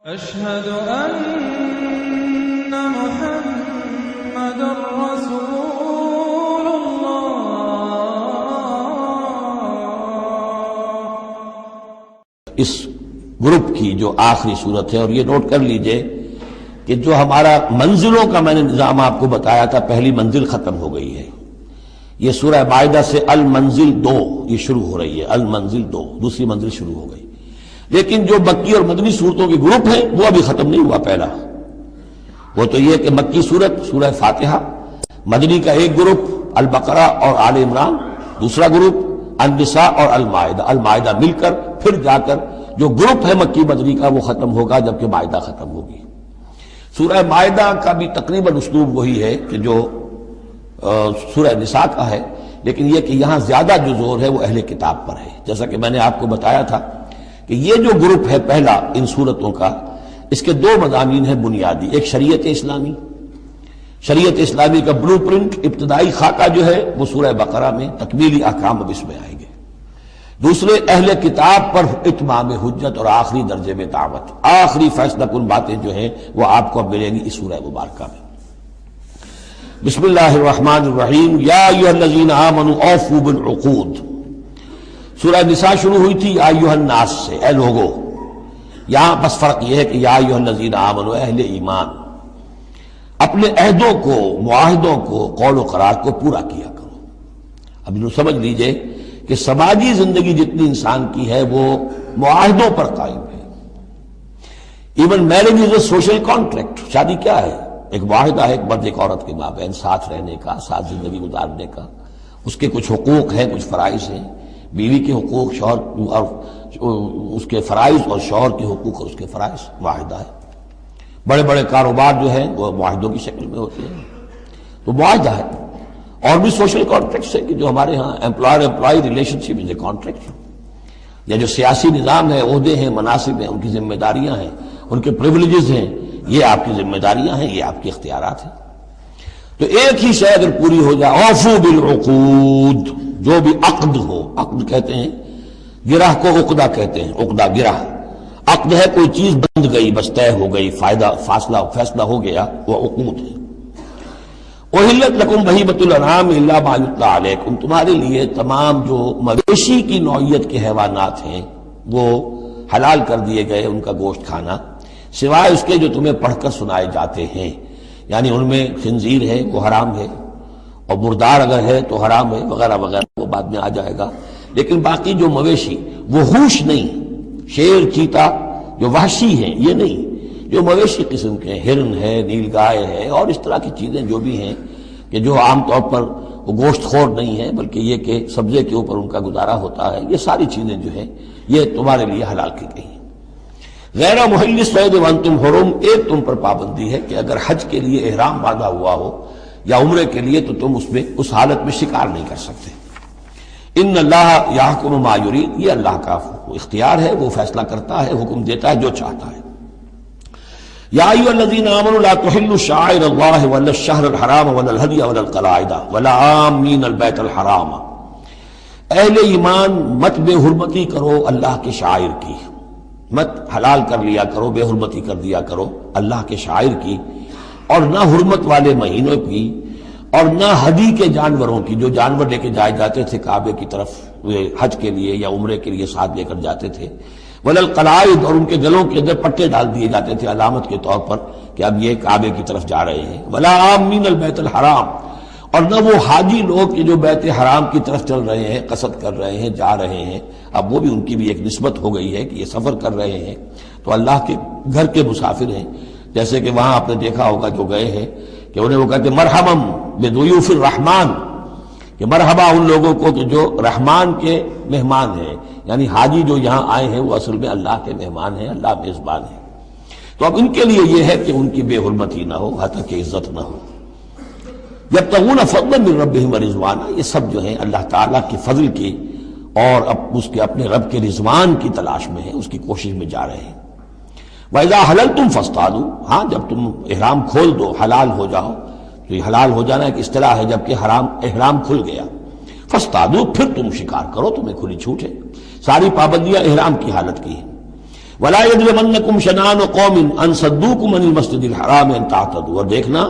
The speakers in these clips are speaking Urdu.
أشهد أن محمد رسول الله۔ اس گروپ کی جو آخری صورت ہے، اور یہ نوٹ کر لیجئے کہ جو ہمارا منزلوں کا میں نے نظام آپ کو بتایا تھا، پہلی منزل ختم ہو گئی ہے۔ یہ سورہ مائدہ سے المنزل 2 یہ شروع ہو رہی ہے، المنزل 2 دوسری منزل شروع ہو گئی۔ لیکن جو مکی اور مدنی صورتوں کے گروپ ہیں وہ ابھی ختم نہیں ہوا۔ پہلا وہ تو یہ کہ مکی صورت سورہ فاتحہ، مدنی کا ایک گروپ البقرہ اور آل عمران، دوسرا گروپ النساء اور المائدہ مل کر پھر جا کر جو گروپ ہے مکی مدنی کا وہ ختم ہوگا، جبکہ مائدہ ختم ہوگی۔ سورہ مائدہ کا بھی تقریباً اسلوب وہی ہے کہ جو سورہ نساء کا ہے، لیکن یہ کہ یہاں زیادہ جو زور ہے وہ اہل کتاب پر ہے۔ جیسا کہ میں نے آپ کو بتایا تھا کہ یہ جو گروپ ہے پہلا ان صورتوں کا، اس کے 2 مضامین ہیں بنیادی۔ ایک شریعت اسلامی، شریعت اسلامی کا بلو پرنٹ، ابتدائی خاکہ جو ہے وہ سورہ بقرہ میں، تکمیلی احکام اب اس میں آئیں گے۔ دوسرے اہل کتاب پر اتمام حجت اور آخری درجے میں دعوت، آخری فیصلہ کن باتیں جو ہیں وہ آپ کو اب ملیں گی اس سورہ مبارکہ میں۔ بسم اللہ الرحمن الرحیم۔ یا ایھا الذین آمنوا اوفوا بالعقود۔ سورہ نساء شروع ہوئی تھی یا ایھا الناس سے، اے لوگو۔ یہاں بس فرق یہ ہے کہ یا ایھا الذین آمنوا، اہل ایمان، اپنے عہدوں کو، معاہدوں کو، قول و قرار کو پورا کیا کرو۔ اب انہوں سمجھ لیجئے کہ سماجی زندگی جتنی انسان کی ہے وہ معاہدوں پر قائم ہے۔ Even marriage is a social contract. شادی کیا ہے؟ ایک معاہدہ ہے، ایک مرد ایک عورت کے مابین ساتھ رہنے کا، ساتھ زندگی گزارنے کا۔ اس کے کچھ حقوق ہیں، کچھ فرائض ہیں، بیوی کے حقوق، شوہر اور اس کے فرائض، اور شوہر کے حقوق اور اس کے فرائض، معاہدہ ہے۔ بڑے بڑے کاروبار جو ہیں وہ معاہدوں کی شکل میں ہوتے ہیں، تو معاہدہ ہے۔ اور بھی سوشل کانٹریکٹس ہے کہ جو ہمارے ہاں employer employee relationship is a contract, یا جو سیاسی نظام ہے، عہدے ہیں، مناصب ہیں، ان کی ذمہ داریاں ہیں، ان کے پریویلیجز ہیں، یہ آپ کی ذمہ داریاں ہیں، یہ آپ کے اختیارات ہیں۔ تو ایک ہی شے اگر پوری ہو جائے، اوفوا بالعقود، جو بھی عقد ہو، عقد کہتے ہیں، گرہ کو عقدہ کہتے ہیں، عقدہ گرہ۔ عقد ہے کوئی چیز بند گئی، بس طے ہو گئی، فیصلہ ہو گیا، وہ عقود ہے۔ احلت لکم بہیمۃ الانعام الا ما یتلی علیکم، تمہارے لیے تمام جو مویشی کی نوعیت کے حیوانات ہیں وہ حلال کر دیے گئے، ان کا گوشت کھانا، سوائے اس کے جو تمہیں پڑھ کر سنائے جاتے ہیں۔ یعنی ان میں خنزیر ہے وہ حرام ہے، اور مردار اگر ہے تو حرام ہے، وغیرہ وغیرہ، وہ بعد میں آ جائے گا۔ لیکن باقی جو مویشی وہ ہوش نہیں، شیر چیتا جو وحشی ہیں یہ نہیں، جو مویشی قسم کے ہیں، ہرن ہے، نیل گائے ہے، اور اس طرح کی چیزیں جو بھی ہیں کہ جو عام طور پر وہ گوشت خور نہیں ہے، بلکہ یہ کہ سبزے کے اوپر ان کا گزارا ہوتا ہے، یہ ساری چیزیں جو ہیں یہ تمہارے لیے حلال کی گئی ہیں۔ غیر محل الصید وانتم حرم، ایک تم پر پابندی ہے کہ اگر حج کے لیے احرام باندھا ہوا ہو یا عمرے کے لیے، تو تم اس حالت میں شکار نہیں کر سکتے۔ ان اللہ یحکم ما یرید، یہ اللہ کا اختیار ہے، وہ فیصلہ کرتا ہے، حکم دیتا ہے جو چاہتا ہے۔ یا ایھا الذین آمنوا لا تحلوا شعائر اللہ ولا الشہر الحرام ولا الہدی ولا القلائد ولا عامین البیت الحرام، اہل ایمان مت بے حرمتی کرو اللہ کے شعائر کی، مت حلال کر لیا کرو، بے حرمتی کر دیا کرو اللہ کے شعائر کی، اور نہ حرمت والے مہینوں کی، اور نہ ہدی کے جانوروں کی، جو جانور لے کے جائے جاتے تھے کعبے کی طرف حج کے لیے یا عمرے کے لیے ساتھ لے کر جاتے تھے، ولا القلائد، اور ان کے گلوں کے اندر پٹے ڈال دیے جاتے تھے علامت کے طور پر کہ اب یہ کعبے کی طرف جا رہے ہیں، ولا عامین البیت الحرام، اور نہ وہ حاجی لوگ کہ جو بیت حرام کی طرف چل رہے ہیں، قصد کر رہے ہیں، جا رہے ہیں، اب وہ بھی ان کی بھی ایک نسبت ہو گئی ہے کہ یہ سفر کر رہے ہیں تو اللہ کے گھر کے مسافر ہیں۔ جیسے کہ وہاں آپ نے دیکھا ہوگا جو گئے ہیں کہ انہیں وہ کہتے ہیں مرحبا بضیوف الرحمن، کہ مرحبا ان لوگوں کو کہ جو رحمان کے مہمان ہیں، یعنی حاجی جو یہاں آئے ہیں وہ اصل میں اللہ کے مہمان ہیں، اللہ میزبان ہے۔ تو اب ان کے لیے یہ ہے کہ ان کی بے حرمتی نہ ہو، حتیٰ کہ عزت نہ ہو۔ یبتغون فضلا من ربہم ورضوانا، یہ سب جو ہیں اللہ تعالیٰ کے فضل کی اور اس کے اپنے رب کے رضوان کی تلاش میں ہیں، اس کی کوشش میں جا رہے ہیں۔ وَإِذَا حَلَلْتُمْ فَاصْطَادُوا، ہاں جب تم احرام کھول دو، حلال ہو جاؤ، تو یہ حلال ہو جانا ایک اصطلاح ہے، جبکہ احرام کھل گیا، فَاصْطَادُوا، پھر تم شکار کرو، تمہیں کھلی چھوٹ ہے، ساری پابندیاں احرام کی حالت کی ہیں۔ ولا یجرمنکم شنآن قوم ان صدوکم عن المسجد الحرام ان تعتدوا، اور دیکھنا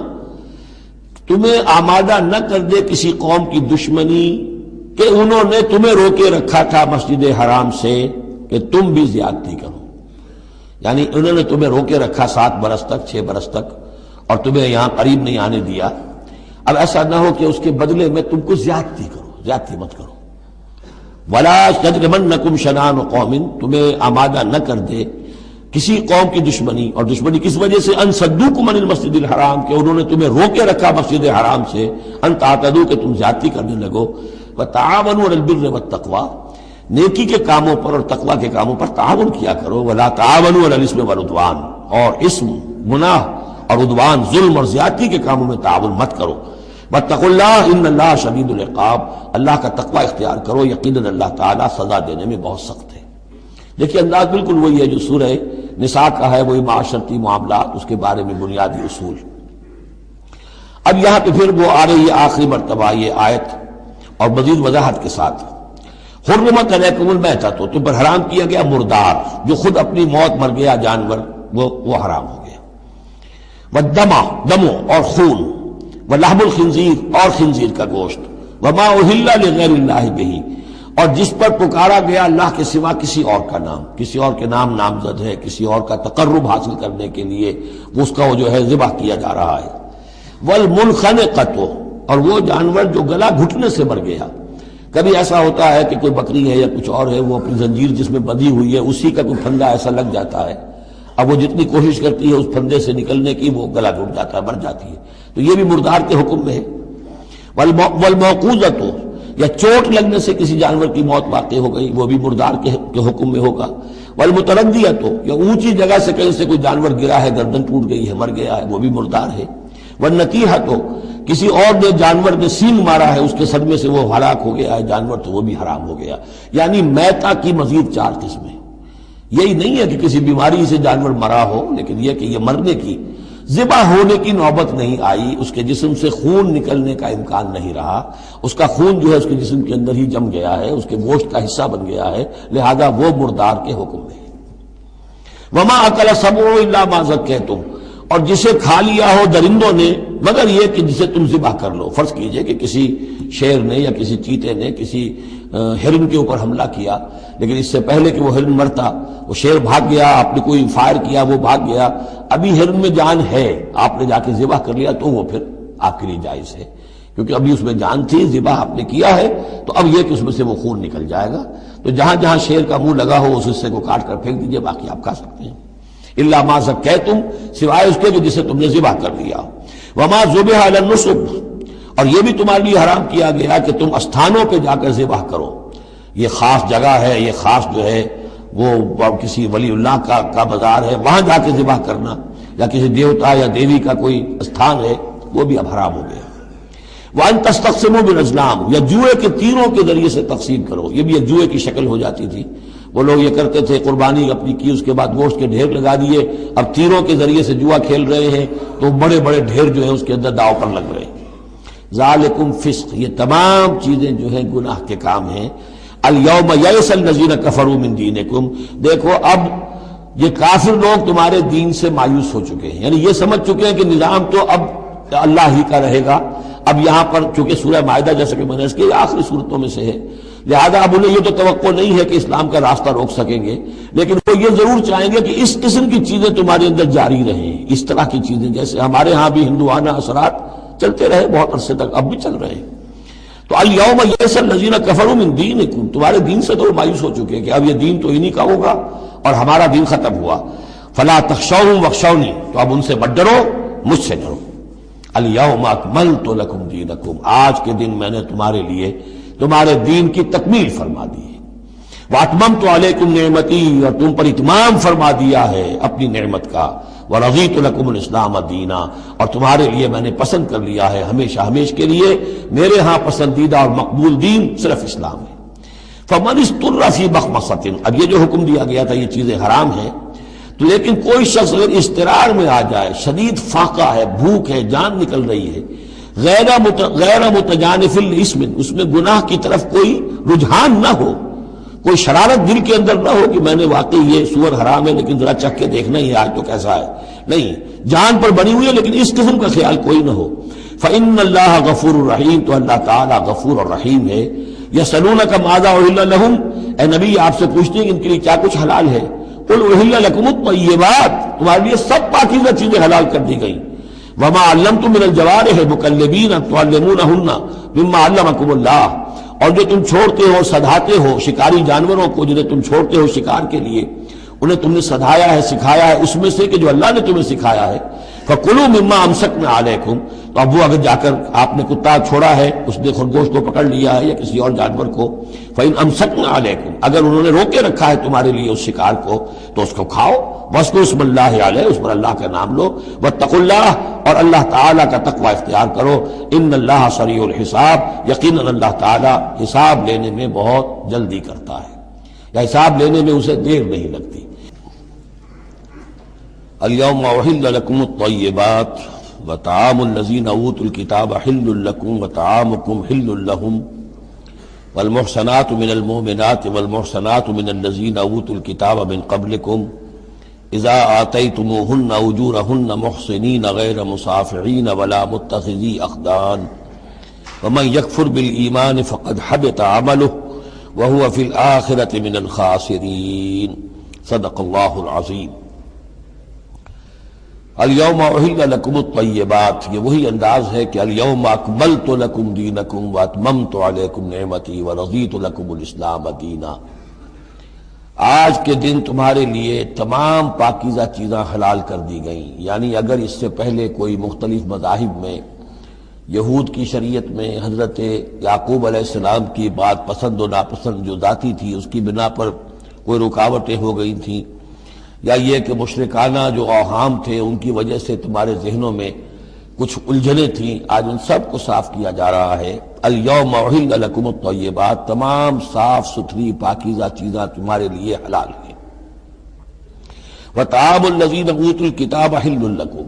تمہیں آمادہ نہ کر دے کسی قوم کی دشمنی کہ انہوں نے تمہیں روکے رکھا تھا مسجد حرام سے کہ تم بھی زیادتی کرو، یعنی انہوں نے تمہیں روکے رکھا 7 برس تک 6 برس تک اور تمہیں یہاں قریب نہیں آنے دیا، اب ایسا نہ ہو کہ اس کے بدلے میں تم کو زیادتی کرو، زیادتی مت کرو۔ ولا یجرمنکم شنآن قوم، تمہیں آمادہ نہ کر دے کسی قوم کی دشمنی، اور دشمنی کس وجہ سے؟ ان صدوکم عن المسجد الحرام، کہ انہوں نے تمہیں روکے رکھا مسجد حرام سے، ان تعتدوا، کہ تم زیادتی کرنے لگو۔ وتعاونوا علی البر والتقوی، نیکی کے کاموں پر اور تقوی کے کاموں پر تعاون کیا کرو۔ ولا تعاونوا علی الاسم والعدوان، اور اسم، گناہ اور عدوان، ظلم اور زیادتی کے کاموں میں تعاون مت کرو۔ واتقوا اللہ ان اللہ شدید العقاب، اللہ کا تقوی اختیار کرو، یقیناً اللہ تعالیٰ سزا دینے میں بہت سخت ہے۔ دیکھیے انداز بالکل وہی ہے جو سورہ نساء کا ہے، وہی معاشرتی معاملات، اس کے بارے میں بنیادی اصول۔ اب یہاں پہ پھر وہ آ رہی ہے آخری مرتبہ یہ آیت، اور مزید وضاحت کے ساتھ، حرمت علیکم المیتۃ، تم پر حرام کیا گیا مردار، جو خود اپنی موت مر گیا جانور، وہ حرام ہو گیا۔ والدم، دم اور خون، ولحم الخنزیر، اور خنزیر کا گوشت، وما اہل لغیر اللہ بہ، اور جس پر پکارا گیا اللہ کے سوا کسی اور کا نام، کسی اور کے نام نامزد ہے، کسی اور کا تقرب حاصل کرنے کے لیے اس کا وہ جو ہے ذبح کیا جا رہا ہے۔ والمنخنقۃ، اور وہ جانور جو گلا گھٹنے سے مر گیا۔ کبھی ایسا ہوتا ہے کہ کوئی بکری ہے یا کچھ اور ہے، وہ اپنی زنجیر جس میں بندھی ہوئی ہے اسی کا کوئی پھندا ایسا لگ جاتا ہے، اب وہ جتنی کوشش کرتی ہے اس پھندے سے نکلنے کی، وہ گلا گھٹ جاتا ہے، مر جاتی ہے، تو یہ بھی مردار کے حکم میں ہے۔ والموقوذۃ، یا چوٹ لگنے سے کسی جانور کی موت واقع ہو گئی، وہ بھی مردار کے حکم میں ہوگا۔ والمتردیۃ، یا اونچی جگہ سے کہیں سے کوئی جانور گرا ہے، گردن ٹوٹ گئی ہے، مر گیا ہے، وہ بھی مردار ہے۔ والنطیحۃ، کسی اور نے جانور نے سینگ مارا ہے، اس کے صدمے سے وہ ہلاک ہو گیا ہے جانور، تو وہ بھی حرام ہو گیا۔ یعنی میتہ کی مزید 4 قسمیں، یہی نہیں ہے کہ کسی بیماری سے جانور مرا ہو، لیکن یہ کہ یہ مرنے کی، ذبح ہونے کی نوبت نہیں آئی، اس کے جسم سے خون نکلنے کا امکان نہیں رہا، اس کا خون جو ہے اس کے جسم کے اندر ہی جم گیا ہے، اس کے گوشت کا حصہ بن گیا ہے، لہذا وہ مردار کے حکم میں ہے۔ وما اکل السبع الا ما ذکیتم، اور جسے کھا لیا ہو درندوں نے مگر یہ کہ جسے تم ذبح کر لو۔ فرض کیجئے کہ کسی شیر نے یا کسی چیتے نے کسی ہرن کے اوپر حملہ کیا، لیکن اس سے پہلے کہ وہ ہرن مرتا وہ شیر بھاگ گیا، آپ نے کوئی فائر کیا وہ بھاگ گیا، ابھی ہرن میں جان ہے، آپ نے جا کے ذبح کر لیا تو وہ پھر آپ کے لیے جائز ہے، کیونکہ ابھی اس میں جان تھی، ذبح آپ نے کیا ہے، تو اب یہ کہ اس میں سے وہ خون نکل جائے گا، تو جہاں جہاں شیر کا منہ لگا ہو اس حصے کو کاٹ کر پھینک دیجئے، باقی آپ کھا سکتے ہیں۔ الا ما ذکیتم، سوائے اس کے کہ جسے تم نے ذبح کر لیا۔ وما ذبح علی النصب، اور یہ بھی تمہارے لیے حرام کیا گیا کہ تم استھانوں پہ جا کر ذبح کرو، یہ خاص جگہ ہے، یہ خاص جو ہے وہ کسی ولی اللہ کا بازار ہے، وہاں جا کے ذبح کرنا، یا کسی دیوتا یا دیوی کا کوئی استھان ہے، وہ بھی اب حرام ہو گیا۔ وَأَن تَسْتَقْسِمُوا بِالْأَزْلَامِ، یا جوئے کے تیروں کے ذریعے سے تقسیم کرو، یہ بھی ایک جوئے کی شکل ہو جاتی تھی، وہ لوگ یہ کرتے تھے، قربانی اپنی کی، اس کے بعد گوشت کے ڈھیر لگا دیے، اب تیروں کے ذریعے سے جوا کھیل رہے ہیں تو بڑے بڑے ڈھیر جو ہے اس کے اندر داؤ پر لگ رہے ہیں۔ ذالکم فسق، یہ تمام چیزیں جو ہیں گناہ کے کام ہیں۔ الیوم یئس الذین کفروا من دینکم، دیکھو اب یہ کافر لوگ تمہارے دین سے مایوس ہو چکے ہیں، یعنی یہ سمجھ چکے ہیں کہ نظام تو اب اللہ ہی کا رہے گا۔ اب یہاں پر چونکہ سورہ مائدہ جیسا کہ میں نے اس کی آخری صورتوں میں سے ہے، لہذا اب انہیں یہ تو توقع نہیں ہے کہ اسلام کا راستہ روک سکیں گے، لیکن وہ یہ ضرور چاہیں گے کہ اس قسم کی چیزیں تمہارے اندر جاری رہیں، اس طرح کی چیزیں جیسے ہمارے ہاں بھی ہندوانہ اثرات چلتے رہے بہت عرصے تک، اب بھی چل رہے ہیں۔ تو الیوم یئس الذین کفروا من دینکم، تمہارے دین سے تو مایوس ہو چکے کہ اب یہ دین تو انہی کا ہوگا اور ہمارا دین ختم ہوا۔ فلا تخشوہم واخشونی، تو اب ان سے مت ڈرو، مجھ سے ڈرو۔ الیوم اکملت لکم دینکم، آج کے دن میں نے تمہارے لیے تمہارے دین کی تکمیل فرما دی ہے۔ واتممت علیکم نعمتی، اور تم پر اتمام فرما دیا ہے اپنی نعمت کا۔ ورضیت لکم الاسلام دینا، اور تمہارے لیے میں نے پسند کر لیا ہے ہمیشہ ہمیشہ کے لیے میرے ہاں پسندیدہ اور مقبول دین صرف اسلام ہے۔ فمن اضطر فی مخمصۃ، اب یہ جو حکم دیا گیا تھا یہ چیزیں حرام ہیں، تو لیکن کوئی شخص اگر اضطرار میں آ جائے، شدید فاقہ ہے، بھوک ہے، جان نکل رہی ہے، غیر متجانف لاسم، اس میں گناہ کی طرف کوئی رجحان نہ ہو، کوئی شرارت دل کے اندر نہ ہو کہ میں نے واقعی یہ سور حرام ہے لیکن ذرا چکھ کے دیکھنا ہی آج تو کیسا ہے، نہیں، جان پر بنی ہوئی ہے لیکن اس قسم کا خیال کوئی نہ ہو۔ فإن اللہ غفور الرحیم، تو اللہ تعالیٰ غفور اور رحیم ہے۔ یسألونک ماذا احل لہم، اے نبی آپ سے پوچھتے ہیں کہ ان کے لیے کیا کچھ حلال ہے؟ قل احل لکم الطیبات، تمہارے لیے سب پاکیزہ چیزیں حلال کر دی گئیں۔ وما علمتم من الجوارح مکلبین تعلمونہن مما علمکم اللہ، اور جو تم چھوڑتے ہو سدھاتے ہو شکاری جانوروں کو، جنہیں تم چھوڑتے ہو شکار کے لیے، انہیں تم نے سدھایا ہے، سکھایا ہے اس میں سے کہ جو اللہ نے تمہیں سکھایا ہے۔ فَكُلُوا مِمَّا أَمْسَكْنَا عَلَيْكُمْ، تو اب وہ اگر جا کر آپ نے کتا چھوڑا ہے، اس نے خرگوش کو پکڑ لیا ہے یا کسی اور جانور کو، فَإِنْ أَمْسَكْنَا عَلَيْكُمْ، اگر انہوں نے روکے رکھا ہے تمہارے لیے اس شکار کو تو اس کو کھاؤ، وَاذْكُرُوا اسْمَ اللَّهِ عَلَيْهِ، اس پر اللہ کا نام لو، وَاتَّقُوا اللَّهَ، اور اللہ تعالیٰ کا تقوی اختیار کرو، إِنَّ اللَّهَ سَرِيعُ الْحِسَابِ، یقیناً اللہ تعالیٰ حساب لینے میں بہت جلدی کرتا ہے، یا حساب لینے میں اسے دیر نہیں لگتی۔ اليوم احل لكم الطيبات وطعام الذين اوتوا الكتاب حل لكم وطعامكم حل لهم والمحصنات من المؤمنات والمحصنات من الذين اوتوا الكتاب من قبلكم اذا آتيتموهن اجورهن محصنين غير مسافحين ولا متخذي اخدان ومن يكفر بالايمان فقد حبط عمله وهو في الاخرة من الخاسرين۔ صدق الله العظيم۔ الیوم احل لکم الطیبات، یہ وہی انداز ہے کہ الیوم اکملت لکم دینکم واتممت علیکم نعمتی ورضیت لکم الاسلام دینا، آج کے دن تمہارے لیے تمام پاکیزہ چیزیں حلال کر دی گئیں۔ یعنی اگر اس سے پہلے کوئی مختلف مذاہب میں، یہود کی شریعت میں حضرت یعقوب علیہ السلام کی بات پسند و ناپسند جو ذاتی تھی اس کی بنا پر کوئی رکاوٹیں ہو گئی تھیں، یا یہ کہ مشرکانہ جو اوہام تھے ان کی وجہ سے تمہارے ذہنوں میں کچھ الجھنیں تھیں، آج ان سب کو صاف کیا جا رہا ہے۔ الیوم احل لکم الطیبات، تمام صاف ستھری پاکیزہ چیزیں تمہارے لیے حلال ہیں۔ وطعام الذین اوتوا الکتاب حل لکم،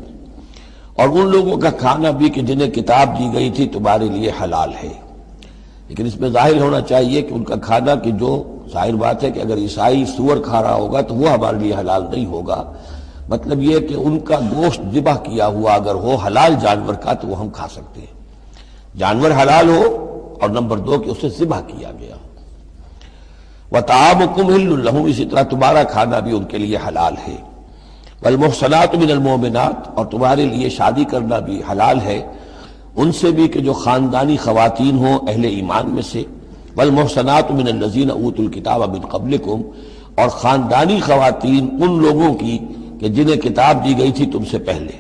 اور ان لوگوں کا کھانا بھی کہ جنہیں کتاب دی گئی تھی تمہارے لیے حلال ہے۔ لیکن اس میں ظاہر ہونا چاہیے کہ ان کا کھانا کہ جو ظاہر بات ہے کہ اگر عیسائی سور کھا رہا ہوگا تو وہ ہمارے لیے حلال نہیں ہوگا، مطلب یہ کہ ان کا گوشت ذبح کیا ہوا اگر ہو حلال جانور کا تو وہ ہم کھا سکتے ہیں، جانور حلال ہو، اور نمبر دو کہ اسے ذبح کیا گیا ہو۔ وطعامکم حل لہم، اسی طرح تمہارا کھانا بھی ان کے لیے حلال ہے۔ والمحصنات من المؤمنات، اور تمہارے لیے شادی کرنا بھی حلال ہے ان سے بھی کہ جو خاندانی خواتین ہوں اہل ایمان میں سے، والمحصنات من الذین اوتوا الکتاب من قبلکم، اور خاندانی خواتین ان لوگوں کی کہ جنہیں کتاب دی گئی تھی تم سے پہلے،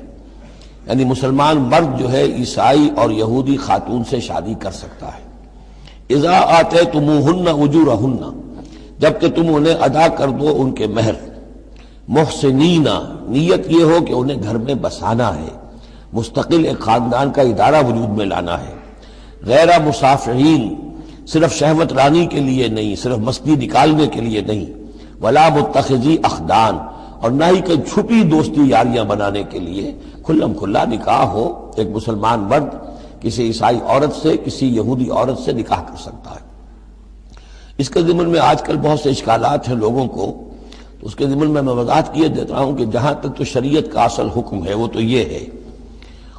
یعنی مسلمان مرد جو ہے عیسائی اور یہودی خاتون سے شادی کر سکتا ہے۔ اذا آتیتموہن اجورہن، جب کہ تم انہیں ادا کر دو ان کے مہر، محسنین، نیت یہ ہو کہ انہیں گھر میں بسانا ہے، مستقل ایک خاندان کا ادارہ وجود میں لانا ہے، غیر مسافحین، صرف شہوت رانی کے لیے نہیں، صرف مستی نکالنے کے لیے نہیں، ولا متخذی اخدان، اور نہ ہی کہ چھپی دوستی یاریاں بنانے کے لیے، کھلم کھلا نکاح ہو، ایک مسلمان مرد کسی عیسائی عورت سے، کسی یہودی عورت سے نکاح کر سکتا ہے۔ اس کے ضمن میں آج کل بہت سے اشکالات ہیں لوگوں کو، تو اس کے ضمن میں وضاحت کیے دیتا ہوں کہ جہاں تک تو شریعت کا اصل حکم ہے وہ تو یہ ہے،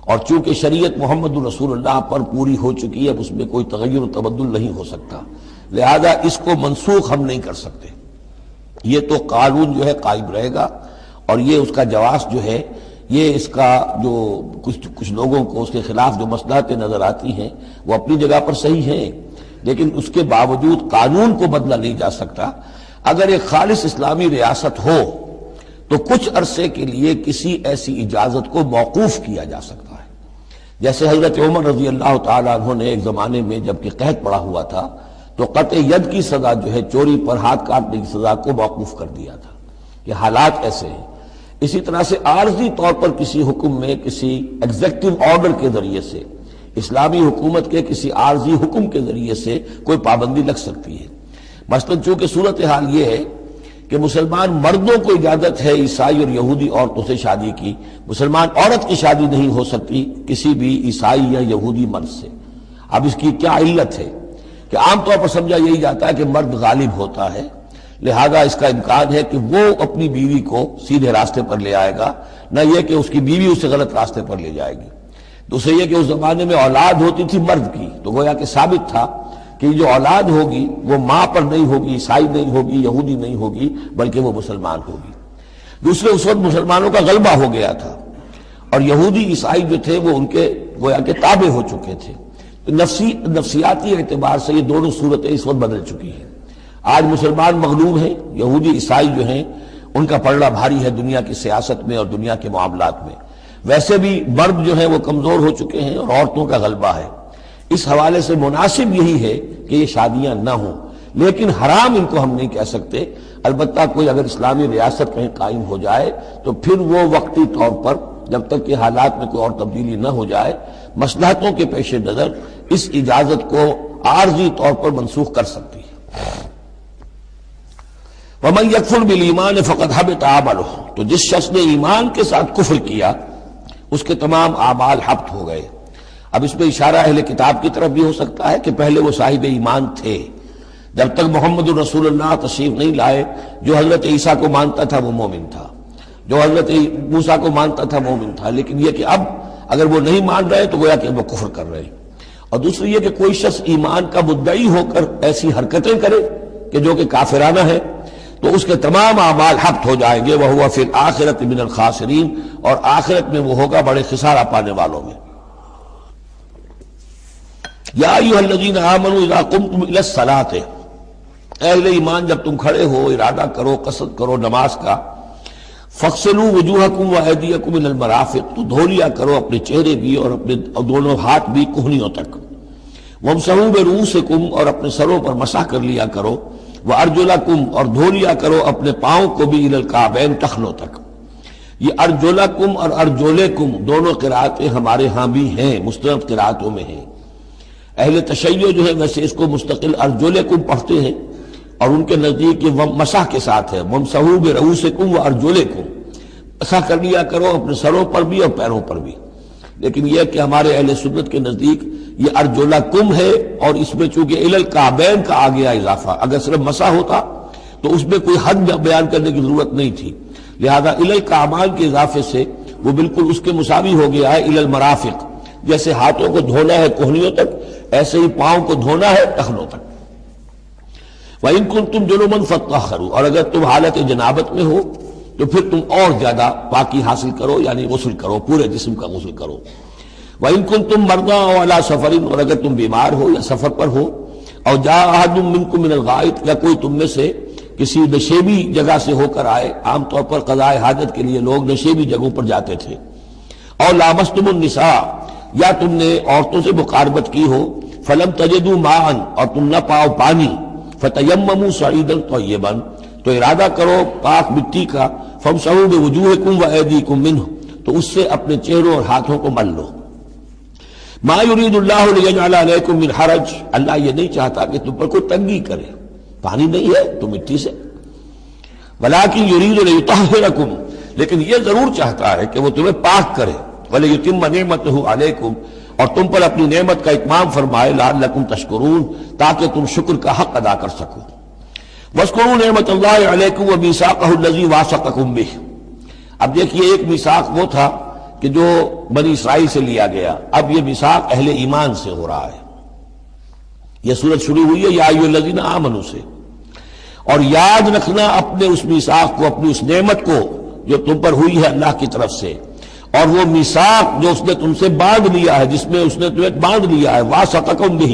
اور چونکہ شریعت محمد رسول اللہ پر پوری ہو چکی ہے، اب اس میں کوئی تغیر و تبدل نہیں ہو سکتا، لہذا اس کو منسوخ ہم نہیں کر سکتے، یہ تو قانون جو ہے قائم رہے گا، اور یہ اس کا جواز جو ہے، یہ اس کا جو کچھ لوگوں کو اس کے خلاف جو مصلحتیں نظر آتی ہیں وہ اپنی جگہ پر صحیح ہیں، لیکن اس کے باوجود قانون کو بدلا نہیں جا سکتا۔ اگر ایک خالص اسلامی ریاست ہو تو کچھ عرصے کے لیے کسی ایسی اجازت کو موقوف کیا جا سکتا ہے، جیسے حضرت عمر رضی اللہ تعالیٰ عنہ نے ایک زمانے میں جب کہ قحط پڑا ہوا تھا تو قطع ید کی سزا جو ہے، چوری پر ہاتھ کاٹنے کی سزا کو موقوف کر دیا تھا کہ حالات ایسے ہیں۔ اسی طرح سے عارضی طور پر کسی حکم میں، کسی ایگزیکٹو آرڈر کے ذریعے سے، اسلامی حکومت کے کسی عارضی حکم کے ذریعے سے کوئی پابندی لگ سکتی ہے۔ مثلا چونکہ صورتحال یہ ہے کہ مسلمان مردوں کو اجازت ہے عیسائی اور یہودی عورتوں سے شادی کی، مسلمان عورت کی شادی نہیں ہو سکتی کسی بھی عیسائی یا یہودی مرد سے۔ اب اس کی کیا علت ہے؟ کہ عام طور پر سمجھا یہی جاتا ہے کہ مرد غالب ہوتا ہے، لہذا اس کا امکان ہے کہ وہ اپنی بیوی کو سیدھے راستے پر لے آئے گا، نہ یہ کہ اس کی بیوی اسے غلط راستے پر لے جائے گی۔ دوسرے یہ کہ اس زمانے میں اولاد ہوتی تھی مرد کی، تو گویا کہ ثابت تھا کہ جو اولاد ہوگی وہ ماں پر نہیں ہوگی، عیسائی نہیں ہوگی، یہودی نہیں ہوگی، بلکہ وہ مسلمان ہوگی۔ دوسرے اس وقت مسلمانوں کا غلبہ ہو گیا تھا، اور یہودی عیسائی جو تھے وہ ان کے گویا کہ تابع ہو چکے تھے۔ نفسیاتی اعتبار سے یہ دونوں صورتیں اس وقت بدل چکی ہیں۔ آج مسلمان مغلوب ہیں، یہودی عیسائی جو ہیں ان کا پلڑا بھاری ہے دنیا کی سیاست میں اور دنیا کے معاملات میں۔ ویسے بھی مرد جو ہیں وہ کمزور ہو چکے ہیں اور عورتوں کا غلبہ ہے۔ اس حوالے سے مناسب یہی ہے کہ یہ شادیاں نہ ہوں، لیکن حرام ان کو ہم نہیں کہہ سکتے۔ البتہ کوئی اگر اسلامی ریاست کہیں قائم ہو جائے تو پھر وہ وقتی طور پر جب تک کہ حالات میں کوئی اور تبدیلی نہ ہو جائے، مصلحتوں کے پیش نظر اس اجازت کو عارضی طور پر منسوخ کر سکتی ہے۔ وَمَنْ يَكْفُرْ بِالْإِيمَانِ فَقَدْ حَبِطَ عَمَلُهُ، تو جس شخص نے ایمان کے ساتھ کفر کیا اس کے تمام اعمال حبط ہو گئے۔ اب اس میں اشارہ اہل کتاب کی طرف بھی ہو سکتا ہے کہ پہلے وہ صاحب ایمان تھے، جب تک محمد الرسول اللہ تشریف نہیں لائے جو حضرت عیسیٰ کو مانتا تھا وہ مومن تھا، جو حضرت موسیٰ کو مانتا تھا مومن تھا، لیکن یہ کہ اب اگر وہ نہیں مان رہے تو گویا کہ وہ کفر کر رہے ہیں۔ اور دوسری یہ کہ کوئی شخص ایمان کا مدعی ہو کر ایسی حرکتیں کرے کہ جو کہ کافرانہ ہے تو اس کے تمام اعمال حبط ہو جائیں گے، وَهُوَ فِي الْآخِرَةِ مِنَ الْخَاسِرِينَ، اور آخرت میں وہ ہوگا بڑے خسارہ پانے والوں میں۔ یا ایھا الذین آمنوا اذا قمتم الی الصلاۃ، اہل ایمان جب تم کھڑے ہو، ارادہ کرو، قصد کرو نماز کا، فاغسلوا وجوہکم وایدیکم الی المرافق، تو دھو لیا کرو اپنے چہرے بھی اور اپنے دونوں ہاتھ بھی کہنیوں تک، وامسحوا برؤوسکم، اور اپنے سروں پر مسح کر لیا کرو، وارجلکم، اور دھو لیا کرو اپنے پاؤں کو بھی الی الکعبین، ٹخنوں تک۔ یہ ارجلکم اور ارجلکم دونوں قرأتیں ہمارے ہاں بھی ہیں، مستند قرأتوں میں ہیں۔ اہل تشیع جو ہے ویسے اس کو مستقل ارجلکم پڑھتے ہیں، اور ان کے نزدیک یہ مسح کے ساتھ ہے، وامسحوا برؤوسکم وارجلکم، مسح کر لیا کرو اپنے سروں پر بھی اور پیروں پر بھی۔ لیکن یہ کہ ہمارے اہل سنت کے نزدیک یہ ارجلکم ہے، اور اس میں چونکہ الی الکعبین کا آ گیا اضافہ، اگر صرف مسح ہوتا تو اس میں کوئی حد بیان کرنے کی ضرورت نہیں تھی، لہذا الی الکعبین کے اضافے سے وہ بالکل اس کے مساوی ہو گیا ہے الی المرافق۔ جیسے ہاتھوں کو دھونا ہے کہنیوں تک، ایسے ہی پاؤں کو دھونا ہے ٹخنوں تک۔ وَإِن كُنتُمْ جُنُبًا فَاطَّهَّرُوا، اور اگر تم حالت جنابت میں ہو تو پھر تم اور زیادہ پاکی حاصل کرو، یعنی غسل کرو، پورے جسم کا غسل کرو۔ وَإِن كُنتُمْ مَرْضَىٰ أَوْ عَلَىٰ سَفَرٍ، اور اگر تم بیمار ہو یا سفر پر ہو، اور جاء أَحَدٌ مِّنكُم مِّنَ الْغَائِطِ، یا کوئی تم میں سے کسی نشیبی جگہ سے ہو کر آئے، عام طور پر قضاء حاجت کے لیے لوگ نشیبی جگہوں پر جاتے تھے، اور لامستم النساء، یا تم نے عورتوں سے مقاربت کی ہو، فلم تجدوا ماء، اور تم نہ پاؤ پانی، فتیمموا صعیدا طیبا، تو ارادہ کرو پاک مٹی کا، فامسحوا بوجوہکم وایدیکم منہ، تو اس سے اپنے چہروں اور ہاتھوں کو مل لو۔ ما یرید اللہ لیجعل علیکم من حرج، اللہ یہ نہیں چاہتا کہ تم پر کوئی تنگی کرے، پانی نہیں ہے تو مٹی سے، ولکن یرید لیطہرکم، لیکن یہ ضرور چاہتا ہے کہ وہ تمہیں پاک کرے، ولیتم نعمتہ علیکم، اور تم پر اپنی نعمت کا اتمام فرمائے، لعلکم تشکرون، تاکہ تم شکر کا حق ادا کر سکو۔ واذکروا نعمت اللہ علیکم ومیثاقہ الذی واثقکم بہ، اب دیکھیے ایک میثاق وہ تھا کہ جو بنی اسرائیل سے لیا گیا، اب یہ میثاق اہل ایمان سے ہو رہا ہے۔ یہ سورت شروع ہوئی ہے یا ایھا الذین آمنوا سے، اور یاد رکھنا اپنے اس میثاق کو، اپنی اس نعمت کو جو تم پر ہوئی ہے اللہ کی طرف سے، اور وہ میثاق جو اس نے تم سے باندھ لیا ہے، جس میں اس نے تمہیں باندھ لیا ہے، واثقکم بہ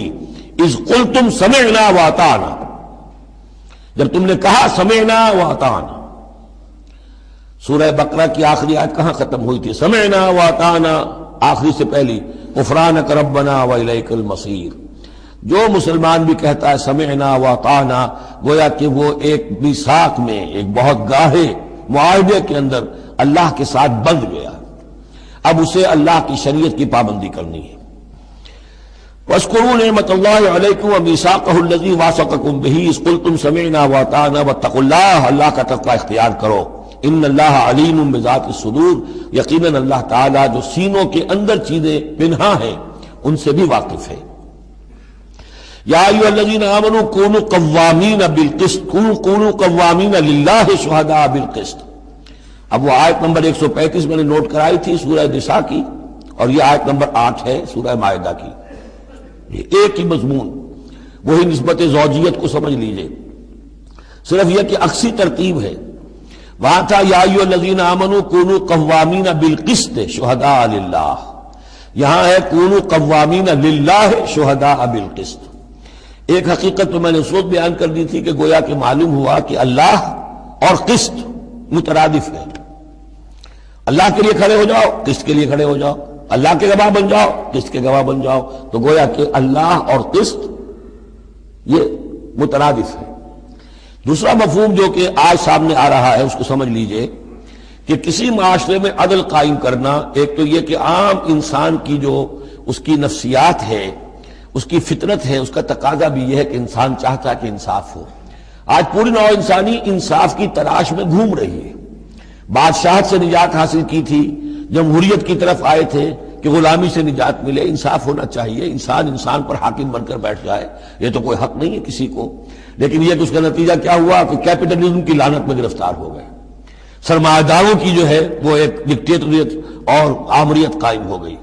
اذ قلتم سمعنا واطعنا، جب تم نے کہا سمعنا واطعنا۔ سورہ بقرہ کی آخری آیت کہاں ختم ہوئی تھی؟ سمعنا واطعنا، آخری سے پہلی غفرانک ربنا والیک المصیر۔ جو مسلمان بھی کہتا ہے سمعنا واطعنا، گویا کہ وہ ایک میثاق میں، ایک بہت گاہے معاہدے کے اندر اللہ کے ساتھ بندھ گیا، اب اسے اللہ کی شریعت کی پابندی کرنی ہے۔ وَاذْكُرُوا نِعْمَتَ اللَّهِ عَلَيْكُمْ وَمِيثَاقَهُ الَّذِي وَاثَقَكُمْ بِهِ إِذْ قُلْتُمْ سَمِعْنَا وَأَطَعْنَا وَاتَّقُوا اللَّهَ، اللہ کا تقوی اختیار کرو، ان اللہ علیم بذات الصدور، یقیناً اللہ تعالیٰ جو سینوں کے اندر چیزیں پنہاں ہیں ان سے بھی واقف ہے۔ یا ایھا الذین آمنوا کونوا قوامین بالقسط کونوا قوامین للہ شہداء بالقسط. اب وہ آیت نمبر 135 میں نے نوٹ کرائی تھی سورہ نساء کی، اور یہ آیت نمبر 8 ہے سورہ مائدہ کی. یہ ایک ہی مضمون، وہی نسبت زوجیت کو سمجھ لیجئے، صرف یہ کہ عکسی ترتیب ہے. وہاں تھا یا ایھا الذین آمنوا کونوا قوامین بالقسط شہداء للہ، یہاں ہے کونوا قوامین للہ شہداء بالقسط. ایک حقیقت تو میں نے اس وقت بیان کر دی تھی کہ گویا کہ معلوم ہوا کہ اللہ اور قسط مترادف ہے. اللہ کے لیے کھڑے ہو جاؤ، قسط کے لیے کھڑے ہو جاؤ، اللہ کے گواہ بن جاؤ، قسط کے گواہ بن جاؤ. تو گویا کہ اللہ اور قسط یہ مترادف ہے. دوسرا مفہوم جو کہ آج سامنے آ رہا ہے اس کو سمجھ لیجئے کہ کسی معاشرے میں عدل قائم کرنا، ایک تو یہ کہ عام انسان کی جو اس کی نفسیات ہے، اس کی فطرت ہے، اس کا تقاضا بھی یہ ہے کہ انسان چاہتا ہے کہ انصاف ہو. آج پوری نوع انسانی انصاف کی تلاش میں گھوم رہی ہے. بادشاہت سے نجات حاصل کی تھی، جمہوریت کی طرف آئے تھے کہ غلامی سے نجات ملے، انصاف ہونا چاہیے، انسان پر حاکم بن کر بیٹھ جائے، یہ تو کوئی حق نہیں ہے کسی کو. لیکن یہ کہ اس کا نتیجہ کیا ہوا کہ کیپٹلزم کی لعنت میں گرفتار ہو گئے. سرمایہ داروں کی جو ہے وہ ایک ڈکٹیٹریٹ اور آمریت قائم ہو گئی.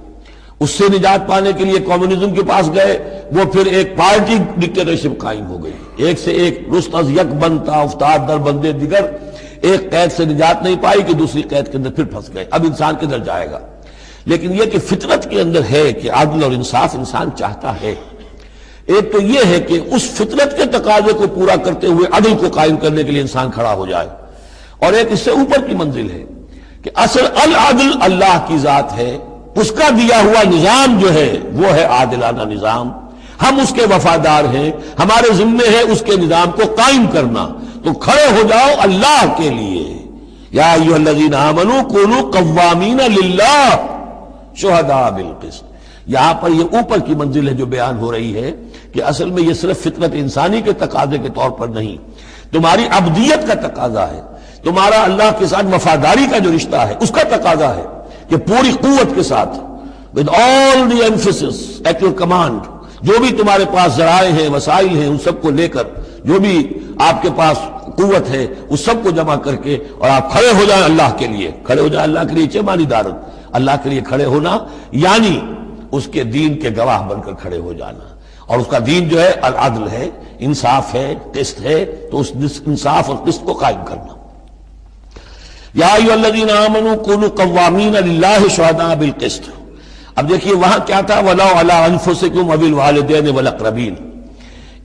اس سے نجات پانے کے لیے کمیونزم کے پاس گئے، وہ پھر ایک پارٹی ڈکٹیٹرشپ قائم ہو گئی. ایک سے ایک رست از یک بنتا افتاد در بندے دیگر، ایک قید سے نجات نہیں پائی کہ دوسری قید کے اندر پھر پھنس گئے. اب انسان کدھر جائے گا؟ لیکن یہ کہ فطرت کے اندر ہے کہ عدل اور انصاف انسان چاہتا ہے. ایک تو یہ ہے کہ اس فطرت کے تقاضے کو پورا کرتے ہوئے عدل کو قائم کرنے کے لیے انسان کھڑا ہو جائے، اور ایک اس سے اوپر کی منزل ہے کہ اصل العدل اللہ کی ذات ہے، اس کا دیا ہوا نظام جو ہے وہ ہے عادلانہ نظام. ہم اس کے وفادار ہیں، ہمارے ذمے ہے اس کے نظام کو قائم کرنا. تو کھڑے ہو جاؤ اللہ کے لیے. یا ایھا الذین آمنوا کونوا قوامین للہ شہداء بالقسط. یہاں پر یہ اوپر کی منزل ہے جو بیان ہو رہی ہے کہ اصل میں یہ صرف فطرت انسانی کے تقاضے کے طور پر نہیں، تمہاری عبدیت کا تقاضا ہے، تمہارا اللہ کے ساتھ وفاداری کا جو رشتہ ہے اس کا تقاضا ہے کہ پوری قوت کے ساتھ with all the emphasis at your command، جو بھی تمہارے پاس ذرائع ہیں، وسائل ہیں، ان سب کو لے کر، جو بھی آپ کے پاس قوت ہے اس سب کو جمع کر کے، اور آپ کھڑے ہو جائیں اللہ کے لیے. کھڑے ہو جائیں اللہ کے لیے چمانی دارت، اللہ کے لیے کھڑے ہونا یعنی اس کے دین کے گواہ بن کر کھڑے ہو جانا. اور اس کا دین جو ہے العدل ہے، انصاف ہے، قسط ہے، تو اس انصاف اور قسط کو قائم کرنا. یا ایھا الذین آمنوا کونوا قوامین للہ شہداء بالقسط. اب دیکھیے وہاں کیا تھا، وَلَوْ عَلَىٰ أَنفُسِكُمْ وَبِالْوَالِدَيْنِ وَالْأَقْرَبِينَ.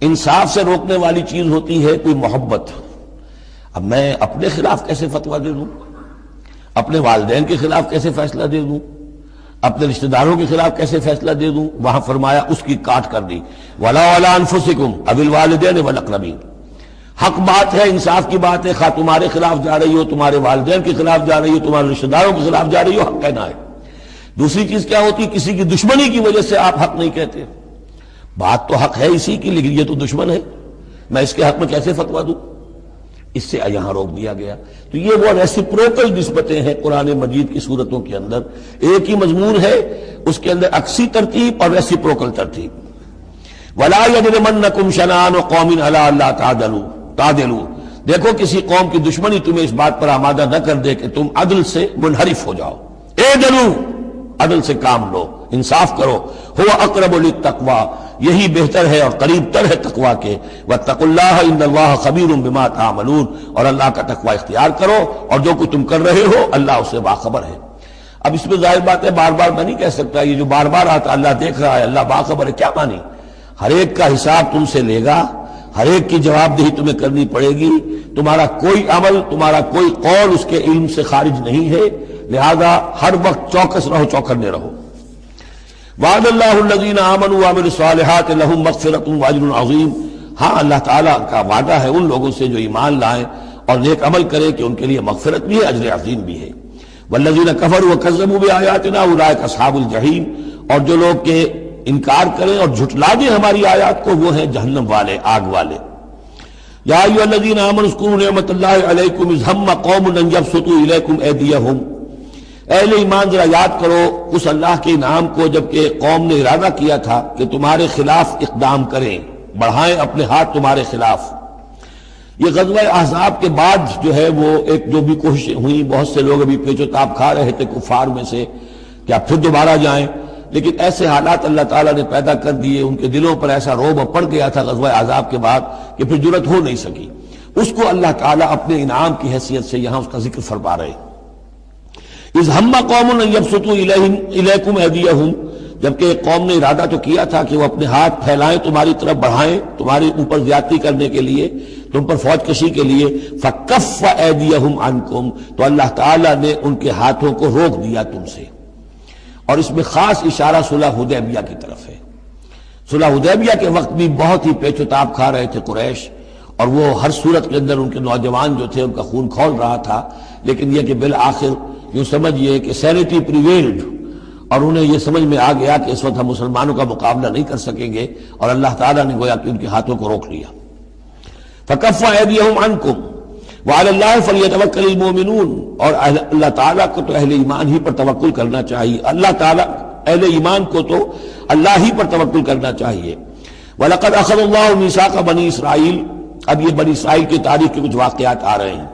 انصاف سے روکنے والی چیز ہوتی ہے کوئی محبت. اب میں اپنے خلاف کیسے فتویٰ دے دوں، اپنے والدین کے خلاف کیسے فیصلہ دے دوں، اپنے رشتہ داروں کے خلاف کیسے فیصلہ دے دوں؟ وہاں فرمایا اس کی کاٹ کر دی، وَلَوْ عَلَىٰ أَنفُسِكُمْ وَبِالْوَالِدَيْنِ وَالْأَقْرَبِينَ. حق بات ہے، انصاف کی بات ہے، خواہ تمہارے خلاف جا رہی ہو، تمہارے والدین کے خلاف جا رہی ہو، تمہارے رشتہ داروں کے خلاف جا رہی ہو، حق کہنا ہے. دوسری چیز کیا ہوتی، کسی کی دشمنی کی وجہ سے آپ حق نہیں کہتے. بات تو حق ہے اسی کی، لیکن یہ تو دشمن ہے، میں اس کے حق میں کیسے فتویٰ دوں؟ اس سے یہاں روک دیا گیا. تو یہ وہ ریسیپروکل نسبتیں ہیں قرآن مجید کی صورتوں کے اندر. ایک ہی مضمون ہے، اس کے اندر عکسی ترتیب اور ریسیپروکل ترتیب. وَلَا يَجْرِمَنَّكُمْ شَنَآنُ قَوْمٍ عَلَىٰ أَلَّا تَعْدِلُوا. دیکھو کسی قوم کی دشمنی تمہیں اس بات پر آمادہ نہ کر دے کہ تم عدل سے منحرف ہو جاؤ. اعدلوا، عدل سے کام لو، انصاف کرو. هو اقرب للتقوی، یہی بہتر ہے اور قریب تر ہے تقوی کے. واتقوا اللہ ان اللہ خبیر بما تعملون. اور اللہ کا تقوی اختیار کرو، اور جو کچھ تم کر رہے ہو اللہ اس سے باخبر ہے. اب اس میں ظاہر بات ہے بار بار میں نہیں کہہ سکتا، یہ جو بار بار آتا اللہ دیکھ رہا ہے، اللہ باخبر ہے، کیا مانی؟ ہر ایک کا حساب تم سے لے گا، ہر ایک کی جواب دہی تمہیں کرنی پڑے گی. تمہارا کوئی عمل، تمہارا کوئی قول اس کے علم سے خارج نہیں ہے، لہذا ہر وقت چوکس رہو، چوکنے رہو. وعد اللہ الذین آمنوا وعملوا الصالحات لهم مغفرۃ واجر عظیم. ہاں اللہ تعالیٰ کا وعدہ ہے ان لوگوں سے جو ایمان لائیں اور نیک عمل کریں کہ ان کے لیے مغفرت بھی ہے، اجر عظیم بھی ہے. والذین کفروا وکذبوا بآیاتنا اولئک اصحاب الجحیم. اور جو لوگ کہ انکار کریں اور جھٹلا دیں ہماری آیات کو، وہ ہیں جہنم والے، آگ والے. یا ایھا الذین آمنوا اذکروا نعمت اللہ علیکم اذ ہم قوم ان یبسطوا الیکم ایدیہم. اہل ایمان ذرا یاد کرو اس اللہ کے انعام کو جب کہ قوم نے ارادہ کیا تھا کہ تمہارے خلاف اقدام کریں، بڑھائیں اپنے ہاتھ تمہارے خلاف۔ یہ غزوہ احزاب کے بعد جو ہے وہ ایک جو بھی کوششیں ہوئی، بہت سے لوگ ابھی پیچ و تاب کھا رہے تھے کفار میں سے کہ آپ پھر دوبارہ جائیں، لیکن ایسے حالات اللہ تعالیٰ نے پیدا کر دیے، ان کے دلوں پر ایسا رعب پڑ گیا تھا غزوہ احزاب کے بعد کہ پھر جرأت ہو نہیں سکی۔ اس کو اللہ تعالیٰ اپنے انعام کی حیثیت سے یہاں اس کا ذکر فرما رہے ہیں۔ اذ ہم قوم ان یبسطوا الیکم ایدیہم، جبکہ ایک قوم نے ارادہ تو کیا تھا کہ وہ اپنے ہاتھ پھیلائیں تمہاری طرف، بڑھائیں تمہارے اوپر زیادتی کرنے کے لیے، تم پر فوج کشی کے لیے، فکف ایدیہم عنکم، تو اللہ تعالیٰ نے ان کے ہاتھوں کو روک دیا تم سے۔ اور اس میں خاص اشارہ صلح حدیبیہ کی طرف ہے۔ صلح حدیبیہ کے وقت بھی بہت ہی پیچ و تاب کھا رہے تھے قریش، اور وہ ہر صورت کے اندر ان کے نوجوان جو تھے ان کا خون کھول رہا تھا، لیکن یہ کہ بالآخر یوں سمجھئے کہ سینٹی پریویلڈ، اور انہیں یہ سمجھ میں آ گیا کہ اس وقت ہم مسلمانوں کا مقابلہ نہیں کر سکیں گے، اور اللہ تعالیٰ نے گویا کہ ان کے ہاتھوں کو روک لیا۔ فکف ایدیہم عنکم وعلی اللہ فلیتوکل المؤمنون، اور اللہ تعالیٰ کو تو اہل ایمان ہی پر توکل کرنا چاہیے، اللہ تعالیٰ اہل ایمان کو تو اللہ ہی پر توکل کرنا چاہیے۔ وَلَقَدْ أَخَذَ اللَّهُ مِيثَاقَ بَنِي اسرائیل، اب یہ بنی اسرائیل کی تاریخ کے کچھ واقعات آ رہے ہیں۔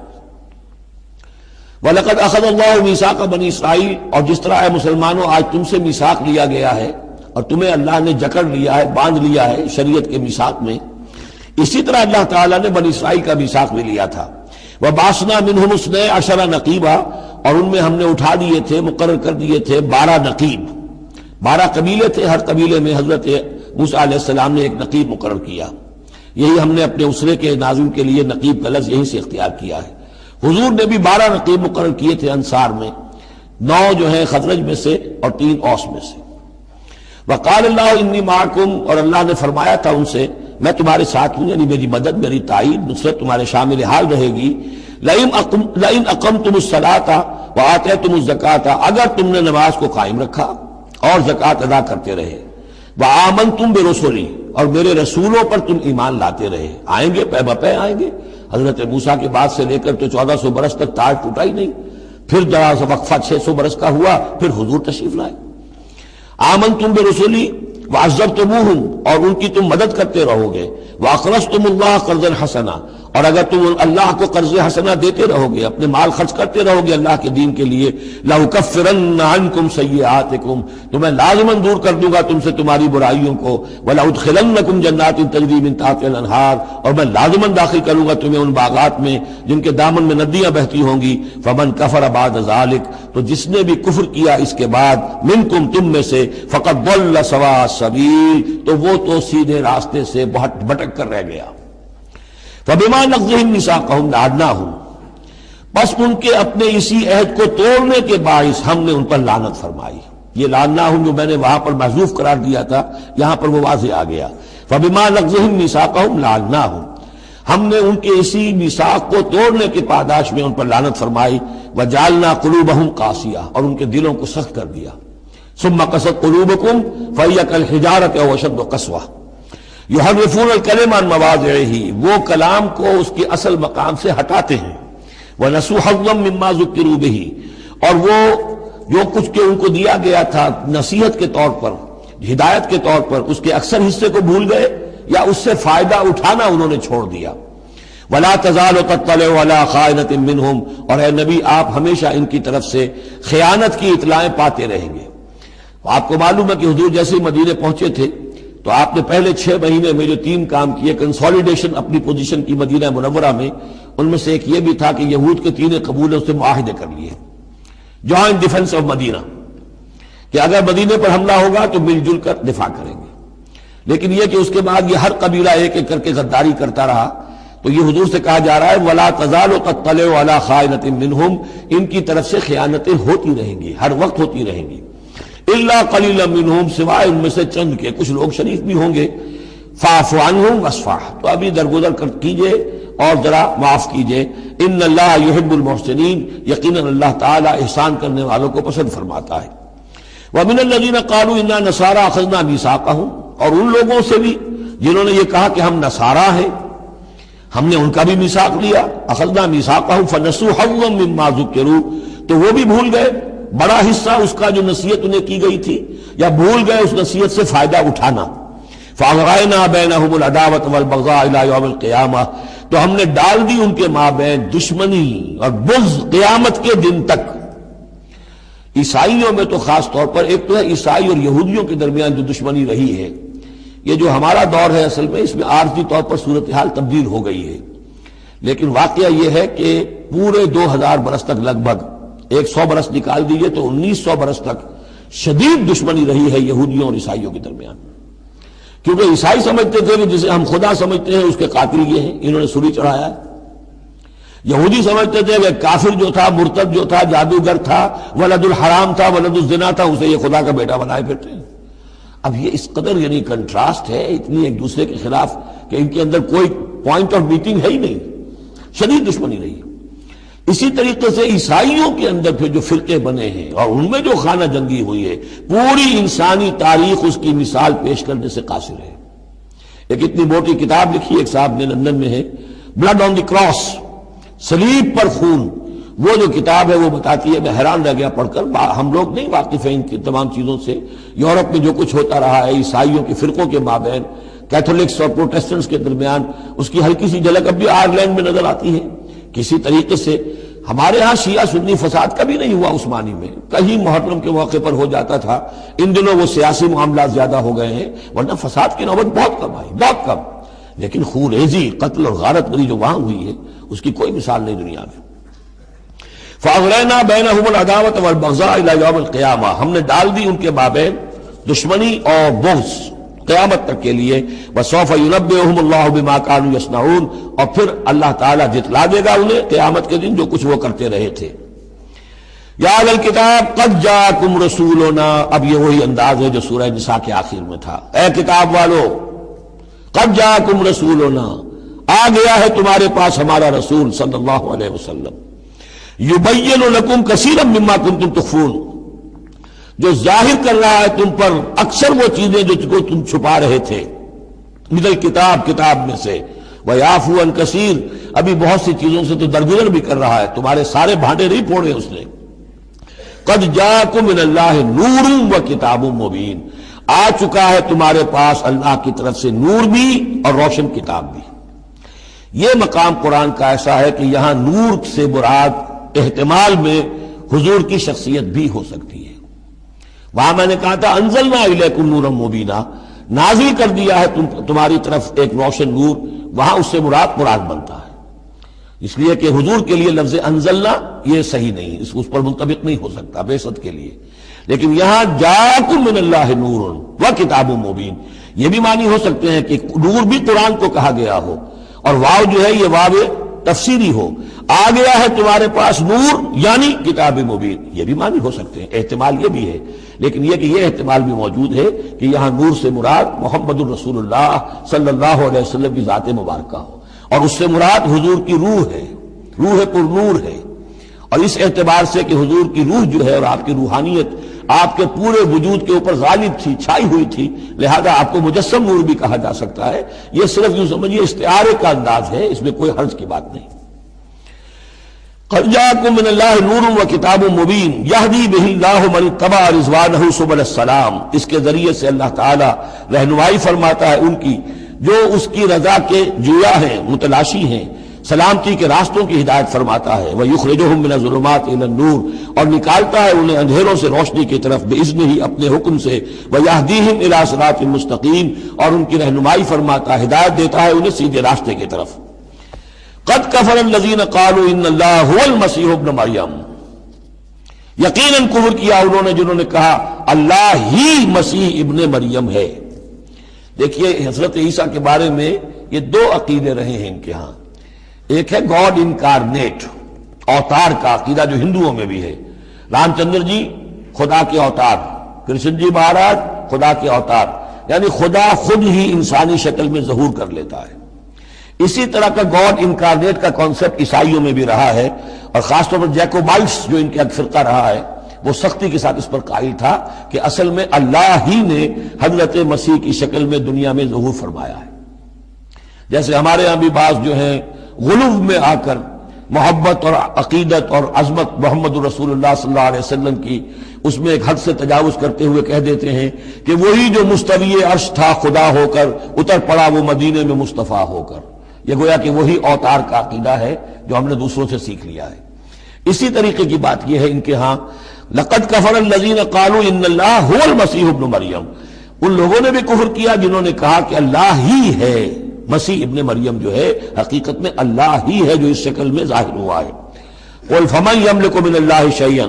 وَلَقَدْ أَخَذَ اللَّهُ مِيثَاقَ بَنِي اسرائیل، اور جس طرح اے مسلمانوں آج تم سے میثاق لیا گیا ہے اور تمہیں اللہ نے جکڑ لیا ہے، باندھ لیا ہے شریعت کے میثاق میں، اسی طرح اللہ تعالیٰ نے بنی اسرائیل کا میثاق بھی لیا تھا۔ وَبَعَثْنَا مِنْهُمُ اثْنَيْ عَشَرَ نَقِيبًا، اور ان میں ہم نے اٹھا دیے تھے، مقرر کر دیے تھے 12 نقیب، 12 قبیلے تھے، ہر قبیلے میں حضرت موسیٰ علیہ السلام نے ایک نقیب مقرر کیا۔ یہی ہم نے اپنے اسرے کے ناظم کے لیے نقیب کا لفظ یہیں سے اختیار کیا ہے۔ حضور نے بھی 12 نقیب مقرر کیے تھے انصار میں، 9 جو ہیں خزرج میں سے اور 3 اوس میں سے۔ وقال اللہ انی معکم، اور اللہ نے فرمایا تھا ان سے میں تمہارے ساتھ ہوں، یعنی میری مدد، میری تائید، نصرت تمہارے شامل حال رہے گی۔ لئن اقمتم الصلاۃ وآتیتم الزکاۃ، اگر تم نے نماز کو قائم رکھا اور زکوٰۃ ادا کرتے رہے، وآمنتم برسلی، اور میرے رسولوں پر تم ایمان لاتے رہے، آئیں گے پے بپے آئیں گے۔ حضرت موسیٰ کے بعد سے لے کر تو 1400 برس تک تاج ٹوٹا ہی نہیں، پھر ذرا سا وقفہ 600 برس کا ہوا، پھر حضور تشریف لائے۔ آمنتم برسلی وعزرتموہم، اور ان کی تم مدد کرتے رہو گے، واقرضتم اللہ قرضا حسنا، اور اگر تم اللہ کو قرض حسنہ دیتے رہو گے، اپنے مال خرچ کرتے رہو گے اللہ کے دین کے لیے، لأکفرن عنکم سیئاتکم، تو میں لازماً دور کر دوں گا تم سے تمہاری برائیوں کو، ولأدخلنکم جنات تجری من تحتها الانہار، اور میں لازماً داخل کروں گا تمہیں ان باغات میں جن کے دامن میں ندیاں بہتی ہوں گی۔ فمن کفر بعد ذلک، تو جس نے بھی کفر کیا اس کے بعد، منکم تم میں سے، فقد ضل سواء السبیل، تو وہ تو سیدھے راستے سے بہت بھٹک کر رہ گیا۔ فَبِمَا نَقْضِهِمْ مِيثَاقَهُمْ لَعَنَّاهُمْ، بس ان کے اپنے اسی عہد کو توڑنے کے باعث ہم نے ان پر لعنت فرمائی۔ یہ لعناہم جو میں نے وہاں پر محذوف قرار دیا تھا، یہاں پر وہ واضح آ گیا۔ فَبِمَا نَقْضِهِمْ مِيثَاقَهُمْ لَعَنَّاهُمْ، ہم نے ان کے اسی میثاق کو توڑنے کے پاداش میں ان پر لعنت فرمائی۔ وَجَعَلْنَا قُلُوبَهُمْ قَاسِيَةً، اور ان کے دلوں کو سخت کر دیا۔ ثُمَّ قَسَتْ قُلُوبُكُمْ فَهِيَ كَالْحِجَارَةِ أَوْ أَشَدُّ قَسْوَةً، یحرفون الکلم عن مواضعہ، وہ کلام کو اس کے اصل مقام سے ہٹاتے ہیں۔ ونسوا حظا مما ذکروا بہ، اور وہ جو کچھ کہ ان کو دیا گیا تھا نصیحت کے طور پر، ہدایت کے طور پر، اس کے اکثر حصے کو بھول گئے یا اس سے فائدہ اٹھانا انہوں نے چھوڑ دیا۔ ولا تزال تطلع على خائنۃ منہم، اور اے نبی آپ ہمیشہ ان کی طرف سے خیانت کی اطلاعیں پاتے رہیں گے۔ آپ کو معلوم ہے کہ حضور جیسے ہی مدینے پہنچے تھے تو آپ نے پہلے 6 مہینے میں جو 3 کام کیے، کنسولیڈیشن اپنی پوزیشن کی مدینہ منورہ میں، ان میں سے ایک یہ بھی تھا کہ یہود کے 3 قبولوں سے معاہدے کر لیے، جوائنٹ ڈیفنس آف مدینہ، کہ اگر مدینے پر حملہ ہوگا تو مل جل کر دفاع کریں گے۔ لیکن یہ کہ اس کے بعد یہ ہر قبیلہ ایک ایک کر کے غداری کرتا رہا، تو یہ حضور سے کہا جا رہا ہے وَلَا تَزَالُ تَطَّلِعُ عَلَىٰ خَائِنَةٍ مِّنْهُمْ، ان کی طرف سے خیانتیں ہوتی رہیں گی، ہر وقت ہوتی رہیں گی۔ الا قلیلا منہم، سوائے ان میں سے چند کے، کچھ لوگ شریف بھی ہوں گے۔ فاعف عنہم واصفح، تو ابھی درگزر کیجئے اور ذرا معاف کیجئے۔ ان اللہ یحب المحسنین، یقیناً اللہ تعالی احسان کرنے والوں کو پسند فرماتا ہے۔ ومن الذین قالوا انا نصارى اخذنا میثاقهم، اور ان لوگوں سے بھی جنہوں نے یہ کہا کہ ہم نصارہ ہیں، ہم نے ان کا بھی میثاق لیا۔ اخذنا میثاقهم فنسوا حظا مما ذکروا، تو وہ بھی بھول گئے بڑا حصہ اس کا جو نصیحت انہیں کی گئی تھی، یا بھول گئے اس نصیحت سے فائدہ اٹھانا۔ فَأَغْرَيْنَا بَيْنَهُمُ الْعَدَاوَةَ وَالْبَغْضَاءَ إِلَىٰ يَوْمِ الْقِيَامَةِ، تو ہم نے ڈال دی ان کے مابین دشمنی اور بغض قیامت کے دن تک۔ عیسائیوں میں تو خاص طور پر ایک تو ہے عیسائی اور یہودیوں کے درمیان جو دشمنی رہی ہے، یہ جو ہمارا دور ہے اصل میں اس میں عارضی طور پر صورتحال تبدیل ہو گئی ہے، لیکن واقعہ یہ ہے کہ پورے 2000 برس تک لگ بھگ 100 برس نکال دیجئے تو 1900 برس تک شدید دشمنی رہی ہے یہودیوں اور عیسائیوں کے درمیان، کیونکہ عیسائی سمجھتے تھے کہ جسے ہم خدا سمجھتے ہیں اس کے قاتل یہ ہیں، انہوں نے سولی چڑھایا ہے۔ یہودی سمجھتے تھے کہ کافر جو تھا، مرتد جو تھا، جادوگر تھا، ولد الحرام تھا، ولد الزنا تھا، اسے یہ خدا کا بیٹا بنائے پھرتے ہیں۔ اب یہ اس قدر یعنی کنٹراسٹ ہے اتنی ایک دوسرے کے خلاف کہ ان کے اندر کوئی پوائنٹ آف میٹنگ ہے ہی نہیں، شدید دشمنی رہی۔ اسی طریقے سے عیسائیوں کے اندر پھر جو فرقے بنے ہیں اور ان میں جو خانہ جنگی ہوئی ہے، پوری انسانی تاریخ اس کی مثال پیش کرنے سے قاصر ہے۔ ایک اتنی موٹی کتاب لکھی ایک صاحب نے، لندن میں ہے، بلڈ آن دی کراس، صلیب پر خون، وہ جو کتاب ہے وہ بتاتی ہے، میں حیران رہ گیا پڑھ کر، ہم لوگ نہیں واقف ہیں ان کی تمام چیزوں سے، یورپ میں جو کچھ ہوتا رہا ہے عیسائیوں کے فرقوں کے مابین، کیتھولکس اور پروٹیسٹنٹس کے درمیان، اس کی ہلکی سی جھلک اب بھی آئرلینڈ میں نظر آتی ہے۔ کسی طریقے سے ہمارے ہاں شیعہ سنی فساد کبھی نہیں ہوا عثمانی میں، کہیں محرم کے موقع پر ہو جاتا تھا، ان دنوں وہ سیاسی معاملات زیادہ ہو گئے ہیں، ورنہ فساد کی نوبت بہت کم آئی، بہت کم، لیکن خون ریزی، قتل اور غارت گری جو وہاں ہوئی ہے اس کی کوئی مثال نہیں دنیا میں۔ فَأَغْرَيْنَا بَيْنَهُمُ الْعَدَاوَةَ وَالْبَغْضَاءَ إِلَىٰ يَوْمِ الْقِيَامَةِ، ہم نے ڈال دی ان کے مابین دشمنی اور بغض قیامت تک کے لیے۔ وَسَوْفَ يُنَبِّئُهُمُ اللَّهُ بِمَا كَانُوا يَصْنَعُونَ، اور پھر اللہ تعالیٰ جتلا دے گا انہیں قیامت کے دن جو کچھ وہ کرتے رہے تھے۔ یا اہل الکتاب قد جاءکم رسولنا، اب یہ وہی انداز ہے جو سورہ نساء کے آخر میں تھا، اے کتاب والو قد جاءکم رسولنا، آ گیا ہے تمہارے پاس ہمارا رسول صلی اللہ علیہ وسلم، یبین لکم کثیرا مما کنتم تخفون، جو ظاہر کر رہا ہے تم پر اکثر وہ چیزیں جو تم چھپا رہے تھے، من الکتاب، کتاب میں سے، ویعفو عن کثیر، ابھی بہت سی چیزوں سے تو درگزر بھی کر رہا ہے، تمہارے سارے بھانڈے نہیں پھوڑے اس نے۔ قد جاءکم من اللہ نور و کتاب مبین، آ چکا ہے تمہارے پاس اللہ کی طرف سے نور بھی اور روشن کتاب بھی۔ یہ مقام قرآن کا ایسا ہے کہ یہاں نور سے مراد احتمال میں حضور کی شخصیت بھی ہو سکتی ہے۔ وہاں میں نے کہا تھا انزلنا الیکم نورا مبینا، نازل کر دیا ہے تمہاری طرف ایک روشن نور، وہاں اس سے مراد قرآن بنتا ہے، اس لیے کہ حضور کے لیے لفظ انزلنا یہ صحیح نہیں، اس پر منطبق نہیں ہو سکتا بعثت کے لیے، لیکن یہاں جاءکم من اللہ نور و کتاب مبین، یہ بھی معنی ہو سکتے ہیں کہ نور بھی قرآن کو کہا گیا ہو، اور واو جو ہے یہ واو تفسیری ہو، آ گیا ہے تمہارے پاس نور یعنی کتاب مبین، یہ بھی معنی ہو سکتے ہیں، احتمال یہ بھی ہے، لیکن یہ کہ یہ احتمال بھی موجود ہے کہ یہاں نور سے مراد محمد الرسول اللہ صلی اللہ علیہ وسلم کی ذات مبارکہ ہو، اور اس سے مراد حضور کی روح ہے، روح پر نور ہے، اور اس اعتبار سے کہ حضور کی روح جو ہے اور آپ کی روحانیت آپ کے پورے وجود کے اوپر غالب تھی، چھائی ہوئی تھی، لہذا آپ کو مجسم نور بھی کہا جا سکتا ہے۔ یہ صرف یوں سمجھیے استعارے کا انداز ہے، اس میں کوئی حرج کی بات نہیں۔ قد جاءکم من اللہ نور و کتاب مبین یہدی بہ اللہ من اتبع رضوانہ سبل السلام، اس کے ذریعے سے اللہ تعالی رہنمائی فرماتا ہے ان کی جو اس کی رضا کے جویا ہیں، متلاشی ہیں، سلامتی کے راستوں کی ہدایت فرماتا ہے۔ وَيُخْرِجُهُم مِّنَ الظُّلُمَاتِ إِلَى النُّورِ، اور نکالتا ہے انہیں اندھیروں سے روشنی کی طرف بِإِذْنِهِ، اپنے حکم سے، وَيَهْدِيهِمْ إِلَىٰ صِرَاطٍ مُّسْتَقِيمٍ، اور ان کی رہنمائی فرماتا ہے، ہدایت دیتا ہے انہیں سیدھے راستے کی طرف۔ قَدْ كَفَرَ الَّذِينَ قَالُوا إِنَّ اللَّهَ هُوَ الْمَسِيحُ ابْنُ مَرْيَمَ، یقیناً کفر کیا انہوں نے جنہوں نے کہا اللہ ہی مسیح ابن مریم ہے۔ دیکھیے حضرت عیسیٰ کے بارے میں یہ دو عقیدے رہے ہیں ان کے ہاں، ایک ہے گاڈ انکارنیٹ، اوتار کا عقیدہ جو ہندوؤں میں بھی ہے، رام چندر جی خدا کے اوتار، کرشن جی مہاراج خدا کے اوتار، یعنی خدا خود ہی انسانی شکل میں ظہور کر لیتا ہے۔ اسی طرح کا گاڈ انکارنیٹ کا کانسیپٹ عیسائیوں میں بھی رہا ہے، اور خاص طور پر جیکوبائٹس جو ان کا فرقہ رہا ہے وہ سختی کے ساتھ اس پر قائل تھا کہ اصل میں اللہ ہی نے حضرت مسیح کی شکل میں دنیا میں ظہور فرمایا ہے۔ جیسے ہمارے ہاں بھی بعض جو ہیں غلو میں آ کر محبت اور عقیدت اور عظمت محمد رسول اللہ صلی اللہ علیہ وسلم کی اس میں ایک حد سے تجاوز کرتے ہوئے کہہ دیتے ہیں کہ وہی جو مستوی عرش تھا خدا ہو کر اتر پڑا وہ مدینے میں مصطفیٰ ہو کر. یہ گویا کہ وہی اوتار کا عقیدہ ہے جو ہم نے دوسروں سے سیکھ لیا ہے. اسی طریقے کی بات یہ ہے ان کے ہاں لقد کفر الذین قالوا ان اللہ هو المسیح ابن مریم. ان لوگوں نے بھی کفر کیا جنہوں نے کہا کہ اللہ ہی ہے مسیح ابن مریم جو ہے حقیقت میں اللہ ہی ہے جو اس شکل میں ظاہر ہوا ہے. قل فمن یملک من اللہ شیئا،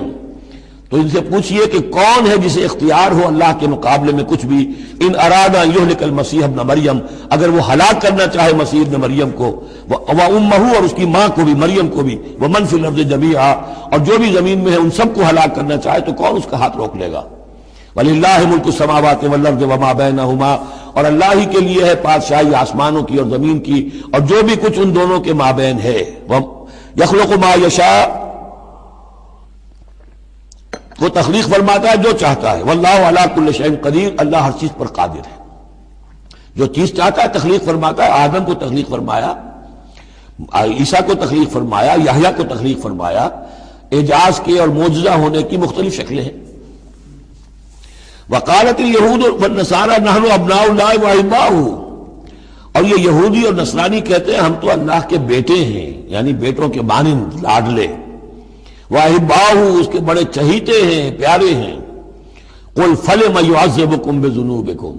تو ان سے پوچھئے کہ کون ہے جسے اختیار ہو اللہ کے مقابلے میں کچھ بھی. ان اراد ان یہلک المسیح ابن مریم، اگر وہ ہلاک کرنا چاہے مسیح ابن مریم کو، وامہ اور اس کی ماں کو بھی مریم کو بھی، ومن فی الارض جمیعا اور جو بھی زمین میں ہے ان سب کو ہلاک کرنا چاہے تو کون اس کا ہاتھ روک لے گا. وَلِلَّهِ مُلْكُ السَّمَاوَاتِ وَالْأَرْضِ وَمَا بَيْنَهُمَا، اور اللہ ہی کے لیے ہے بادشاہی آسمانوں کی اور زمین کی اور جو بھی کچھ ان دونوں کے مابین ہے. يَخْلُقُ مَا يَشَاءُ، وہ تخلیق فرماتا ہے جو چاہتا ہے. وَاللَّهُ عَلَىٰ كُلِّ شَيْءٍ قدیر، اللہ ہر چیز پر قادر ہے. جو چیز چاہتا ہے تخلیق فرماتا ہے. آدم کو تخلیق فرمایا، عیسیٰ کو تخلیق فرمایا، یحییٰ کو تخلیق فرمایا. اعجاز کے اور معجزہ ہونے کی مختلف شکلیں ہیں. وقالت اليہود والنصارى نحن ابناء اللہ واحباؤہ، اور یہ یہودی اور نصرانی کہتے ہیں ہم تو اللہ کے بیٹے ہیں، یعنی بیٹوں کے مانند لاڈلے. واحباؤہ، اس کے بڑے چہیتے ہیں پیارے ہیں. قل فلم يعذبكم بذنوبكم،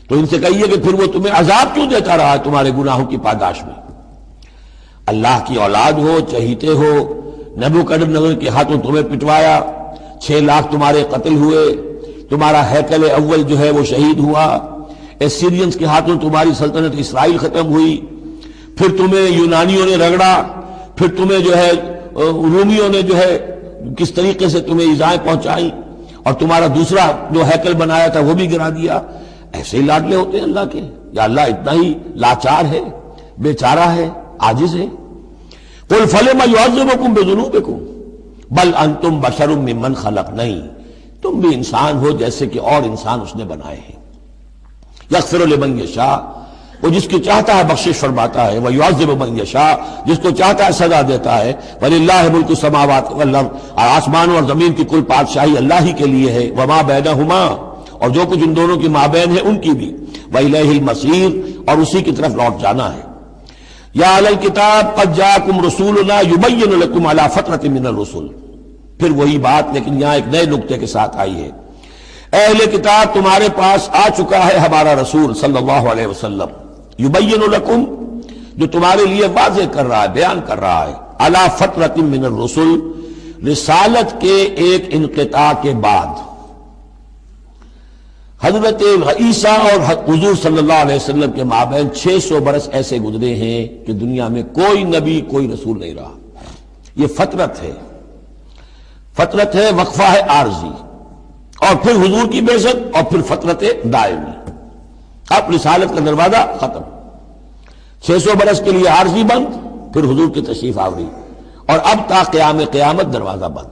تو ان سے کہیے کہ پھر وہ تمہیں عذاب کیوں دیتا رہا ہے تمہارے گناہوں کی پاداش میں. اللہ کی اولاد ہو، چہیتے ہو، نبوکدنضر کے ہاتھوں تمہیں پٹوایا، 6 لاکھ تمہارے قتل ہوئے، تمہارا ہیکل اول جو ہے وہ شہید ہوا، ایسیرینز کے ہاتھوں تمہاری سلطنت اسرائیل ختم ہوئی، پھر تمہیں یونانیوں نے رگڑا، پھر تمہیں جو ہے رومیوں نے جو ہے کس طریقے سے تمہیں ایذائیں پہنچائی، اور تمہارا دوسرا جو ہیکل بنایا تھا وہ بھی گرا دیا. ایسے ہی لاڈلے ہوتے ہیں اللہ کے، یا اللہ اتنا ہی لاچار ہے، بیچارہ ہے، عاجز ہے. قل فلم يعذبكم بذنوبكم بل انتم بشر ممن خلق، نہیں تم بھی انسان ہو جیسے کہ اور انسان اس نے بنائے ہیں. یغفر لمن یشاء، وہ جس کی چاہتا ہے بخشش فرماتا ہے. ویعذب من یشاء، جس کو چاہتا ہے سزا دیتا ہے. وللہ ملک السماوات والارض، اور آسمانوں اور زمین کی کل بادشاہی اللہ ہی کے لیے ہے. وما بینہما، اور جو کچھ ان دونوں کی مابین ہے ان کی بھی. والیہ المصیر، اور اسی کی طرف لوٹ جانا ہے. یا اہل الکتاب قد جاءکم رسولنا یبین لکم علی فترۃ من الرسل، پھر وہی بات لیکن یہاں ایک نئے نکتے کے ساتھ آئی ہے. اہل کتاب تمہارے پاس آ چکا ہے ہمارا رسول صلی اللہ علیہ وسلم، یبین لکم، جو تمہارے لیے واضح کر رہا ہے، بیان کر رہا ہے. علی فترۃ من الرسل، رسالت کے ایک انقطاع کے بعد. حضرت عیسیٰ اور حضور صلی اللہ علیہ وسلم کے مابین 600 برس ایسے گزرے ہیں کہ دنیا میں کوئی نبی کوئی رسول نہیں رہا. یہ فترت ہے، فترت ہے، وقفہ ہے عارضی، اور پھر حضور کی بعثت، اور پھر فترت دائمی. اب رسالت کا دروازہ ختم، 600 برس کے لیے عارضی بند، پھر حضور کی تشریف آوری، اور اب تا قیام قیامت دروازہ بند.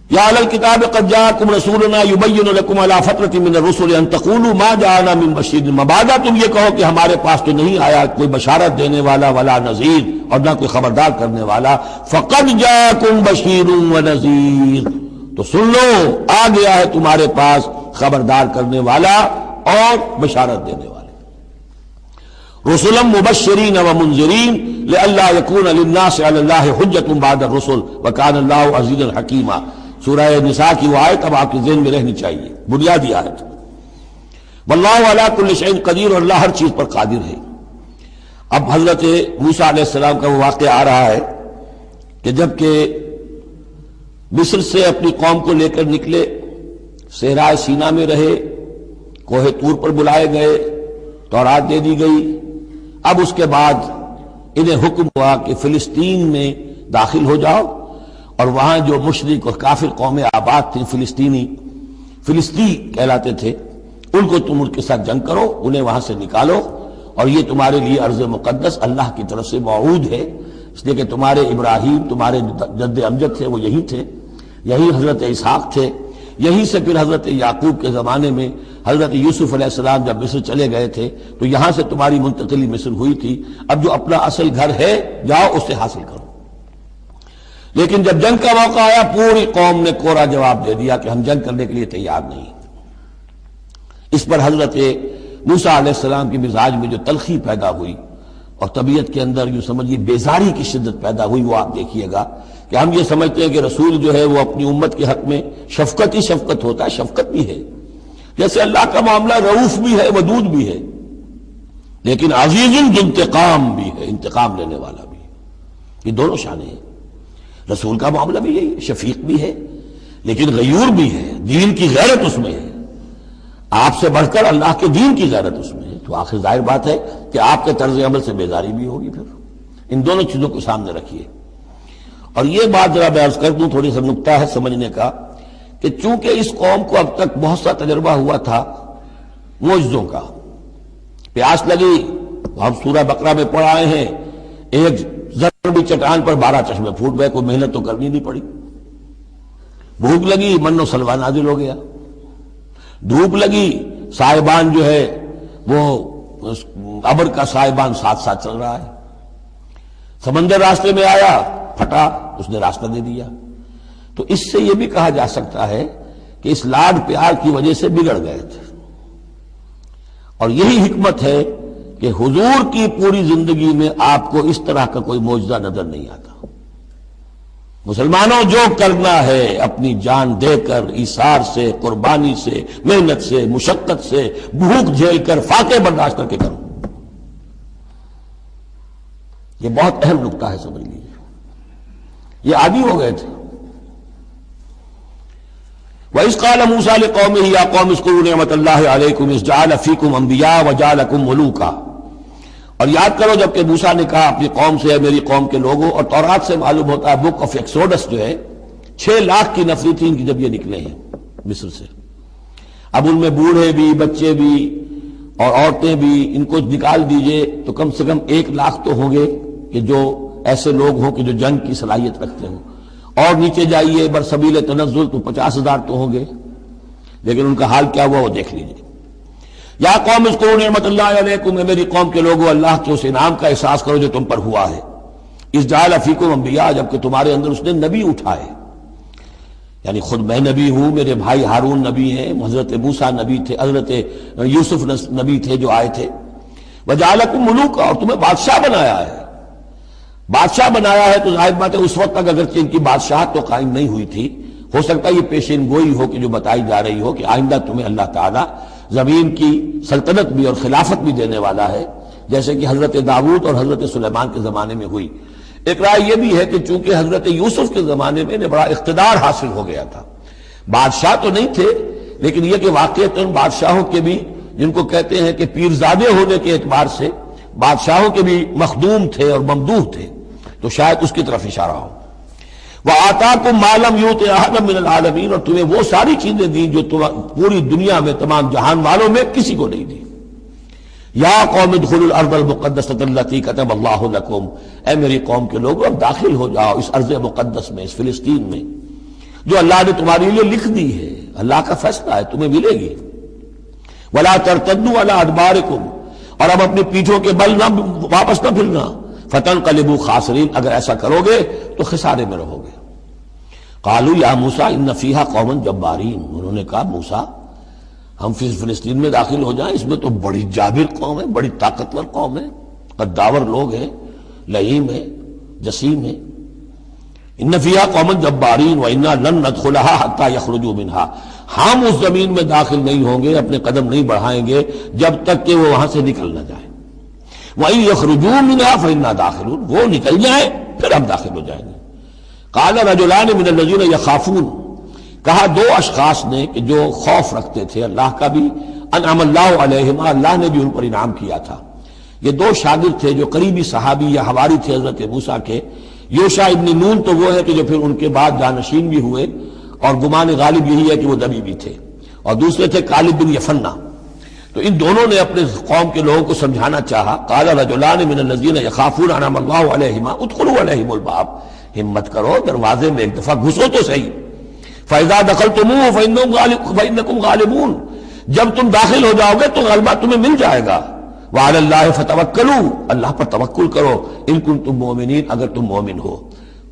یا اہل الکتاب قد جاءکم رسولنا یبین لکم علی فترۃ من الرسل ان تقولوا ما جاءنا من بشیر، مبادا تم یہ کہو کہ ہمارے پاس تو نہیں آیا کوئی بشارت دینے والا ولا نذیر، اور نہ کوئی خبردار کرنے والا. فقد جاءکم بشیر ونذیر، تو سن لو آ گیا ہے تمہارے پاس خبردار کرنے والا اور بشارت دینے والے. رسلا مبشرین ومنذرین لئلا یکون للناس علی اللہ حجۃ بعد الرسل وکان اللہ عزیزا حکیما. سورہ نساء کی وہ آیت اب آپ کے ذہن میں رہنی چاہیے، بنیادی آیت. واللہ علی کل شیء قدیر، اور اللہ ہر چیز پر قادر ہے. اب حضرت موسیٰ علیہ السلام کا وہ واقعہ آ رہا ہے کہ جب کہ مصر سے اپنی قوم کو لے کر نکلے، صحرائے سینا میں رہے، کوہ طور پر بلائے گئے، تورات دے دی گئی. اب اس کے بعد انہیں حکم ہوا کہ فلسطین میں داخل ہو جاؤ، اور وہاں جو مشرک اور کافر قومیں آباد تھیں، فلسطی کہلاتے تھے، ان کو تم ان کے ساتھ جنگ کرو، انہیں وہاں سے نکالو، اور یہ تمہارے لیے ارض مقدس اللہ کی طرف سے موعود ہے، اس لیے کہ تمہارے ابراہیم، تمہارے جد امجد تھے وہ یہی تھے، یہی حضرت اسحاق تھے، یہی سے پھر حضرت یعقوب کے زمانے میں حضرت یوسف علیہ السلام جب مصر چلے گئے تھے تو یہاں سے تمہاری منتقلی مصر ہوئی تھی، اب جو اپنا اصل گھر ہے جاؤ اسے حاصل کرو۔ لیکن جب جنگ کا موقع آیا پوری قوم نے کوڑا جواب دے دیا کہ ہم جنگ کرنے کے لیے تیار نہیں۔ اس پر حضرت موسیٰ علیہ السلام کی مزاج میں جو تلخی پیدا ہوئی اور طبیعت کے اندر یوں سمجھیے بیزاری کی شدت پیدا ہوئی، وہ آپ دیکھیے گا کہ ہم یہ سمجھتے ہیں کہ رسول جو ہے وہ اپنی امت کے حق میں شفقت ہی شفقت ہوتا ہے، شفقت بھی ہے، جیسے اللہ کا معاملہ رؤوف بھی ہے ودود بھی ہے، لیکن عزیز انتقام بھی ہے، انتقام لینے والا بھی ہے۔ یہ دونوں شانیں ہیں۔ رسول کا معاملہ بھی یہی ہے، شفیق بھی ہے لیکن غیور بھی ہے، دین کی غیرت اس میں ہے، آپ سے بڑھ کر اللہ کے دین کی غیرت اس میں ہے، تو آخر ظاہر بات ہے کہ آپ کے طرز عمل سے بیزاری بھی ہوگی۔ پھر ان دونوں چیزوں کو سامنے رکھیے۔ اور یہ بات ذرا میں عرض کر دوں، تھوڑی سا نکتہ ہے سمجھنے کا، کہ چونکہ اس قوم کو اب تک بہت سا تجربہ ہوا تھا معجزوں کا، پیاس لگی، ہم سورہ بقرہ میں پڑھ آئے ہیں، ایک ضربی چٹان پر 12 چشمے پھوٹ گئے، کوئی محنت تو کرنی نہیں پڑی۔ بھوک لگی، من و سلوہ نازل ہو گیا۔ دھوپ لگی، سائبان جو ہے وہ ابر کا سائبان ساتھ ساتھ چل رہا ہے۔ سمندر راستے میں آیا، پھٹا، اس نے راستہ دے دیا۔ تو اس سے یہ بھی کہا جا سکتا ہے کہ اس لاڈ پیار کی وجہ سے بگڑ گئے تھے، اور یہی حکمت ہے کہ حضور کی پوری زندگی میں آپ کو اس طرح کا کوئی معجزہ نظر نہیں آتا۔ مسلمانوں، جو کرنا ہے اپنی جان دے کر، ایثار سے، قربانی سے، محنت سے، مشقت سے، بھوک جھیل کر، فاقے برداشت کر کے کرو۔ یہ بہت اہم نکتہ ہے، سمجھ لیجیے۔ یہ عادی ہو گئے تھے۔ وَإِذْ قَالَ مُوسَىٰ لِقَوْمِهِ يَا قَوْمِ اذْكُرُوا نِعْمَةَ اللَّهِ عَلَيْكُمْ إِذْ جَعَلَ فِيكُمْ أَنْبِيَاءَ وَجَعَلَكُمْ مُلُوكًا۔ اور یاد کرو جب کہ موسیٰ نے کہا اپنی قوم سے، میری قوم کے لوگوں، اور تورات سے معلوم ہوتا ہے، بک آف ایکسوڈس جو ہے 6 لاکھ کی نفری تھی ان کی جب یہ نکلے ہیں مصر سے۔ اب ان میں بوڑھے بھی، بچے بھی اور عورتیں بھی، ان کو نکال دیجئے تو کم سے کم 1 لاکھ تو ہوں گے کہ جو ایسے لوگ ہوں کہ جو جنگ کی صلاحیت رکھتے ہوں، اور نیچے جائیے برسبیل تنزل تو 50,000 تو ہوں گے، لیکن ان کا حال کیا ہوا وہ دیکھ لیجئے۔ یا قوم اذکروا نعمت اللہ علیکم، میری قوم کے لوگوں اللہ کے اس انعام کا احساس کرو جو تم پر ہوا ہے۔ اذ جعل فیکم انبیاء، جبکہ تمہارے اندر اس نے نبی اٹھائے، یعنی خود میں نبی ہوں، میرے بھائی ہارون نبی ہیں، حضرت موسیٰ نبی تھے، حضرت یوسف نبی تھے جو آئے تھے۔ وجعلکم ملوکا، اور تمہیں بادشاہ بنایا ہے۔ بادشاہ بنایا ہے تو ظاہر بات ہے اس وقت تک اگرچہ ان کی بادشاہت تو قائم نہیں ہوئی تھی، ہو سکتا ہے یہ پیشین گوئی ہو کہ جو بتائی جا رہی ہو کہ آئندہ تمہیں اللہ تعالیٰ زمین کی سلطنت بھی اور خلافت بھی دینے والا ہے، جیسے کہ حضرت داؤد اور حضرت سلیمان کے زمانے میں ہوئی۔ ایک رائے یہ بھی ہے کہ چونکہ حضرت یوسف کے زمانے میں بڑا اقتدار حاصل ہو گیا تھا، بادشاہ تو نہیں تھے لیکن یہ کہ واقعتاً بادشاہوں کے بھی، جن کو کہتے ہیں کہ پیرزادے ہونے کے اعتبار سے بادشاہوں کے بھی مخدوم تھے اور ممدوح تھے، تو شاید اس کی طرف اشارہ ہو۔ وَآتَاكُم مَّا لَمْ يُؤْتِ أَحَدًا مِّنَ الْعَالَمِينَ، اور تمہیں وہ ساری چیزیں دیں جو پوری دنیا میں تمام جہان والوں میں کسی کو نہیں دی۔ یا قوم ادخلوا الارض المقدسۃ التي كتب اللہ لكم، اے میری قوم کے لوگوں اب داخل ہو جاؤ اس ارض مقدس میں، اس فلسطین میں جو اللہ نے تمہارے لیے لکھ دی ہے، اللہ کا فیصلہ ہے، تمہیں ملے گی۔ ولا ترتدوا على ادباركم، اور اب اپنی پیٹھوں کے بل نہ واپس نہ پھرنا، فتنقلبوا خاسرین، اگر ایسا کرو گے تو خسارے میں رہو گے۔ قالوا یا موسیٰ ان فیہا قوما جبارین، انہوں نے کہا موسیٰ ہم فلسطین میں داخل ہو جائیں، اس میں تو بڑی جابر قوم ہے، بڑی طاقتور قوم ہے، قداور لوگ ہیں، لئیم ہے، جسیم ہے۔ ان فیہا قوما جبارین وانا لن ندخلها حتى يخرجوا منها، ہم اس زمین میں داخل نہیں ہوں گے، اپنے قدم نہیں بڑھائیں گے جب تک کہ وہ وہاں سے نکل نہ جائیں۔ وَإِن يَخْرُجُوا مِنْهَا فَإِنَّا دَاخِلُونَ، وہ نکل جائیں پھر ہم داخل ہو جائیں گے۔ قَالَ رَجُلَانِ مِنَ الَّذِينَ يَخَافُونَ، کہا 2 اشخاص نے کہ جو خوف رکھتے تھے اللہ کا بھی، انعم اللہ علیہما، اللہ نے بھی ان پر انعام کیا تھا۔ یہ 2 شاگرد تھے جو قریبی صحابی یا حواری تھے حضرت موسیٰ کے۔ یوشع ابن نون تو وہ ہے کہ جو پھر ان کے بعد جانشین بھی ہوئے، اور گمان غالب یہی ہے کہ وہ نبی بھی تھے، اور دوسرے تھے کالب بن یفنہ۔ تو ان دونوں نے اپنے قوم کے لوگوں کو سمجھانا چاہا۔ قال رجلان من الذین یخافون انعم اللہ علیہما ادخلوا علیہم الباب، ہمت کرو دروازے میں ایک دفعہ گھسو تو صحیح۔ فاذا دخلتموہ فانکم غالبون، جب تم داخل ہو جاؤ گے تو غلبہ تمہیں مل جائے گا. وعلی اللہ فتوکلوا، اللہ پر توکل کرو، ان کنتم مؤمنین، اگر تم مومن ہو.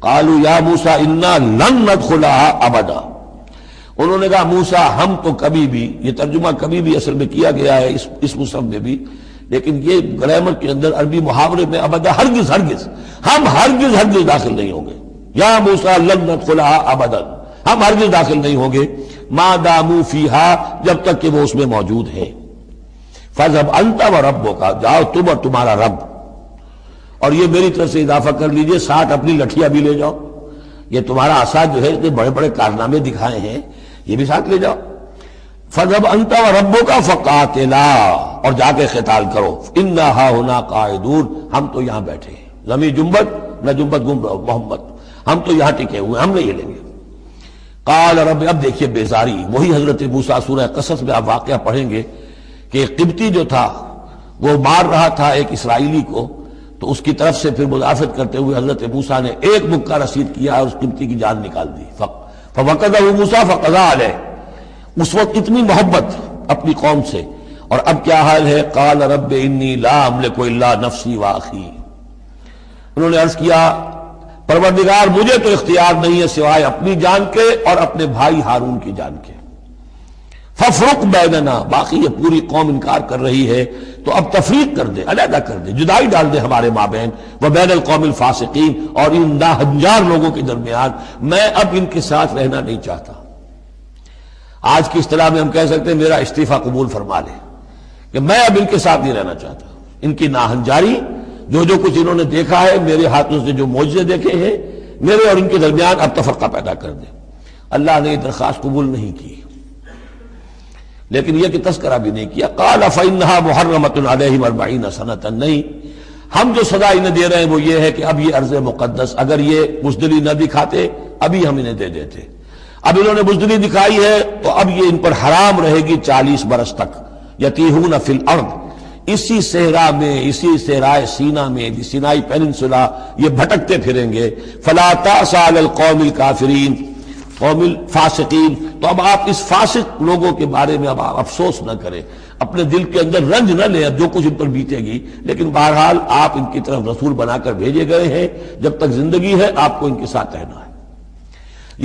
قالوا یا موسیٰ انا لن ندخلها ابدا، انہوں نے کہا موسیٰ ہم تو کبھی بھی، یہ ترجمہ کبھی بھی اصل میں کیا گیا ہے اس مصحف میں بھی، لیکن یہ گرامر کے اندر عربی محاورے میں ابدا ہرگز ہرگز، ہم ہرگز ہرگز داخل نہیں ہوں گے. یا موسیٰ لن ندخلها ابدا، ہم ہرگز داخل نہیں ہوں گے ما داموا فیہا، جب تک کہ وہ اس میں موجود ہے. فاذهب انت وربک، جاؤ تم اور تمہارا رب. اور یہ میری طرف سے اضافہ کر لیجئے، 60 اپنی لٹھیاں بھی لے جاؤ، یہ تمہارا عصا جو ہے اتنے بڑے بڑے کارنامے دکھائے ہیں، یہ بھی ساتھ لے جاؤ. فاذهب انت وربک فقاتلا، اور جا کے قتال کرو. انا ہاہنا قاعدون، ہم تو یہاں بیٹھے ہیں. ضمیر جنبت نہ جنبت گم رہو محمد، ہم تو یہاں ٹکے ہوئے، ہم نہیں ہلیں گے. قال رب، اب دیکھیے بیزاری، وہی حضرت موسیٰ سورہ قصص میں آپ واقعہ پڑھیں گے کہ قبطی جو تھا وہ مار رہا تھا ایک اسرائیلی کو، تو اس کی طرف سے پھر مدافعت کرتے ہوئے حضرت موسیٰ نے ایک مکہ رسید کیا اور اس قبطی کی جان نکال دی. فوقذہ موسیٰ فقضى علیہ، اس وقت اتنی محبت اپنی قوم سے. اور اب کیا حال ہے؟ قال رب انی لا املک الا نفسی واخی، انہوں نے عرض کیا پروردگار مجھے تو اختیار نہیں ہے سوائے اپنی جان کے اور اپنے بھائی ہارون کی جان کے. ففرق بیننا، باقی یہ پوری قوم انکار کر رہی ہے تو اب تفریق کر دے، علیحدہ کر دے، جدائی ڈال دے ہمارے مابین، وبین القوم الفاسقین، اور ان ناہنجار لوگوں کے درمیان. میں اب ان کے ساتھ رہنا نہیں چاہتا. آج کی اصطلاح میں ہم کہہ سکتے ہیں میرا استعفیٰ قبول فرما لے، کہ میں اب ان کے ساتھ نہیں رہنا چاہتا. ان کی ناہنجاری، جو کچھ انہوں نے دیکھا ہے، میرے ہاتھوں سے جو معجزے دیکھے ہیں، میرے اور ان کے درمیان اب تفرقہ پیدا کر دے. اللہ نے یہ درخواست قبول نہیں کی، لیکن یہ کہ تذکرہ بھی نہیں کیا. قال فإنها محرمة عليهم 40 سنة، نہیں، ہم جو سزا انہیں دے رہے ہیں وہ یہ ہے کہ اب یہ ارض مقدس، اگر یہ بزدلی نہ دکھاتے ابھی ہم انہیں دے دیتے. اب انہوں نے بزدلی دکھائی ہے تو اب یہ ان پر حرام رہے گی 40 برس تک. یتیہون فی الارض، اسی صحرا میں، اسی صحرائے سینا میں، سینائی پیننسولا، یہ بھٹکتے پھریں گے. فلا تأس علی القوم الکافرین قوم الفاسقین، تو اب آپ اس فاسق لوگوں کے بارے میں اب آپ افسوس نہ کریں، اپنے دل کے اندر رنج نہ لیں اب جو کچھ ان پر بیتے گی. لیکن بہرحال آپ ان کی طرف رسول بنا کر بھیجے گئے ہیں، جب تک زندگی ہے آپ کو ان کے ساتھ رہنا ہے.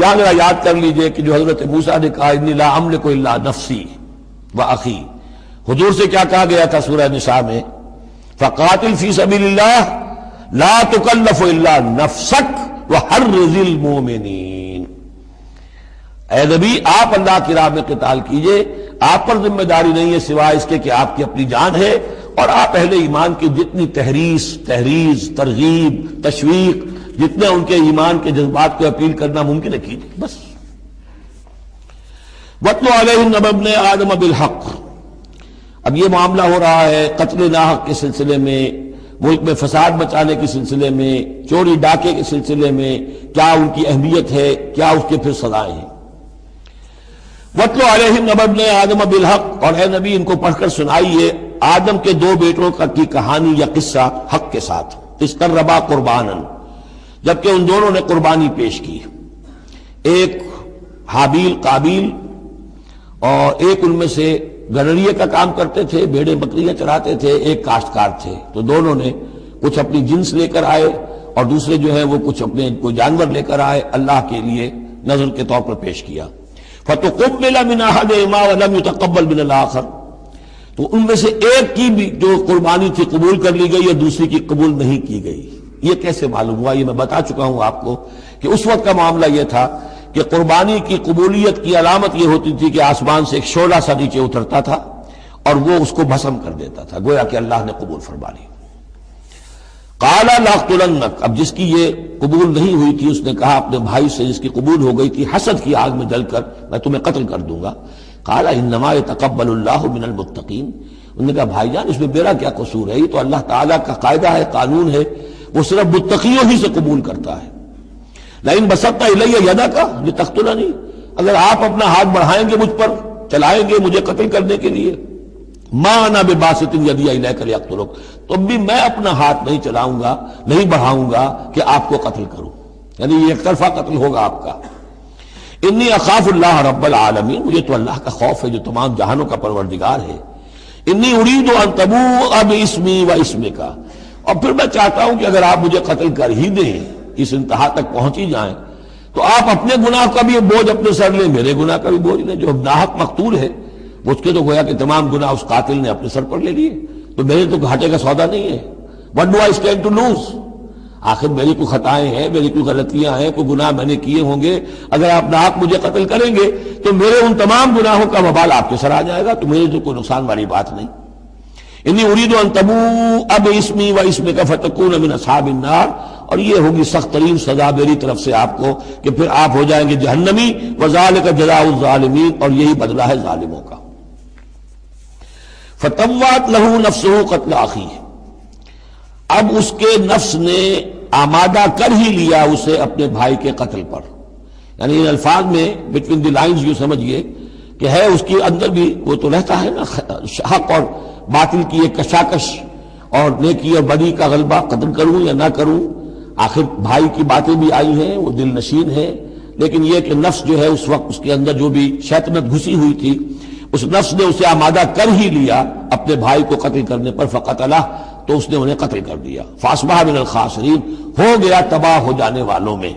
یہاں ذرا یاد کر لیجئے کہ جو حضرت موسیٰ نے کہا انی لا املک الا نفسی واخی، حضور سے کیا کہا گیا تھا سورہ نساء میں؟ فقاتل فی سبیل اللہ لا تکلف الا نفسک وحرض المؤمنین. اے نبی آپ اللہ کی راہ میں قتال کیجئے، آپ پر ذمہ داری نہیں ہے سوائے اس کے کہ آپ کی اپنی جان ہے، اور آپ اہل ایمان کی جتنی تحریض، ترغیب، تشویق، جتنے ان کے ایمان کے جذبات کو اپیل کرنا ممکن ہے کیجئے بس. وَاتْلُ عَلَيْهِمْ نَبَأَ ابْنَيْ آدَمَ بِالْحَقِّ، اب یہ معاملہ ہو رہا ہے قتل ناحق کے سلسلے میں، ملک میں فساد مچانے کے سلسلے میں، چوری ڈاکے کے سلسلے میں، کیا ان کی اہمیت ہے، کیا اس کے پھر سزائیں ہیں. وَاتْلُ عَلَيْهِمْ نَبَأَ ابْنَيْ آدَمَ بِالْحَقِّ، اور اے نبی ان کو پڑھ کر سنائیے آدم کے 2 بیٹوں کی کہانی یا قصہ حق کے ساتھ. اِذْ قَرَّبَا قُرْبَانًا، جبکہ ان دونوں نے قربانی پیش کی، ایک حابیل قابیل، اور ایک ان میں سے گڈریے کا کام کرتے تھے، بھیڑیں بکریاں چراتے تھے، ایک کاشتکار تھے. تو دونوں نے کچھ اپنی جنس لے کر آئے اور دوسرے جو ہے وہ کچھ اپنے کوئی جانور لے کر آئے، اللہ کے لیے نذر کے طور پر پیش کیا. فَتُقُبِّلَ مِنْ أَحَدِهِمَا وَلَمْ يُتَقَبَّلْ مِنَ الْآخَرِ، تو ان میں سے ایک کی بھی جو قربانی تھی قبول کر لی گئی اور دوسری کی قبول نہیں کی گئی. یہ کیسے معلوم ہوا؟ یہ میں بتا چکا ہوں آپ کو کہ اس وقت کا معاملہ یہ تھا کہ قربانی کی قبولیت کی علامت یہ ہوتی تھی کہ آسمان سے ایک شعلہ سا نیچے اترتا تھا اور وہ اس کو بھسم کر دیتا تھا، گویا کہ اللہ نے قبول فرما لی. قال لأقتلنک، اب جس کی یہ قبول نہیں ہوئی تھی اس نے کہا اپنے بھائی سے جس کی قبول ہو گئی تھی حسد کی آگ میں جل کر میں تمہیں قتل کر دوں گا. قال انما يتقبل اللہ من المتقین، انہوں نے کہا بھائی جان اس میں میرا کیا قصور ہے، یہ تو اللہ تعالیٰ کا قاعدہ ہے، قانون ہے، وہ صرف متقیوں ہی سے قبول کرتا ہے. لئن بسطت الی یدک لتقتلنی، اگر آپ اپنا ہاتھ بڑھائیں گے مجھ پر، چلائیں گے مجھے قتل کرنے کے لیے، ما انا بباسط یدی الیک لیقتلک، تو بھی میں اپنا ہاتھ نہیں چلاؤں گا، نہیں بڑھاؤں گا کہ آپ کو قتل کروں، یعنی یہ ایک طرفہ قتل ہوگا آپ کا. انی اخاف اللہ رب العالمین، مجھے تو اللہ کا خوف ہے جو تمام جہانوں کا پروردگار ہے. انی ارید ان تبوء باسمی و اسمک، اور پھر میں چاہتا ہوں کہ اگر آپ مجھے قتل کر ہی دیں، اس انتہا تک پہنچ ہی جائیں، تو آپ اپنے گناہ کا بھی بوجھ اپنے سر لیں، میرے گناہ کا بھی بوجھ لیں. جو ناحق مقتول ہے اس کے تو گویا کہ تمام گناہ اس قاتل نے اپنے سر پر لے لیے، تو میرے تو گھاٹے کا سودا نہیں ہے. What do I stand to lose؟ آخر میری کوئی خطائیں ہیں، میری کوئی غلطیاں ہیں، کوئی گناہ میں نے کیے ہوں گے. اگر آپ ناحق مجھے قتل کریں گے تو میرے ان تمام گناہوں کا وبال آپ کے سر آ جائے گا، تو میرے تو کوئی نقصان والی بات نہیں. انی ارید ان تبوء باسمی و اسمک فتکون من اصحاب النار، اور یہ ہوگی سخت ترین سزا میری طرف سے آپ کو کہ پھر آپ ہو جائیں گے جہنمی. وذالک جزاء الظالمین، اور یہی بدلہ ہے ظالموں کا. فطوعت لہ نفسہ قتل اخیہ، اب اس کے نفس نے آمادہ کر ہی لیا اسے اپنے بھائی کے قتل پر. یعنی ان الفاظ میں بٹوین دی لائنز یوں سمجھیے کہ ہے اس کے اندر بھی وہ تو رہتا ہے نا حق اور باطل کی ایک کشاکش، اور نیکی اور بدی کا غلبہ، قتل کروں یا نہ کروں. آخر بھائی کی باتیں بھی آئی ہیں، وہ دل نشین ہے، لیکن یہ کہ نفس جو ہے اس وقت اس کے اندر جو بھی شیطنت گھسی ہوئی تھی، اس نفس نے اسے آمادہ کر ہی لیا اپنے بھائی کو قتل کرنے پر. فقتلہ، تو اس نے انہیں قتل کر دیا. فاصبح من الخاسرین، ہو گیا تباہ ہو جانے والوں میں.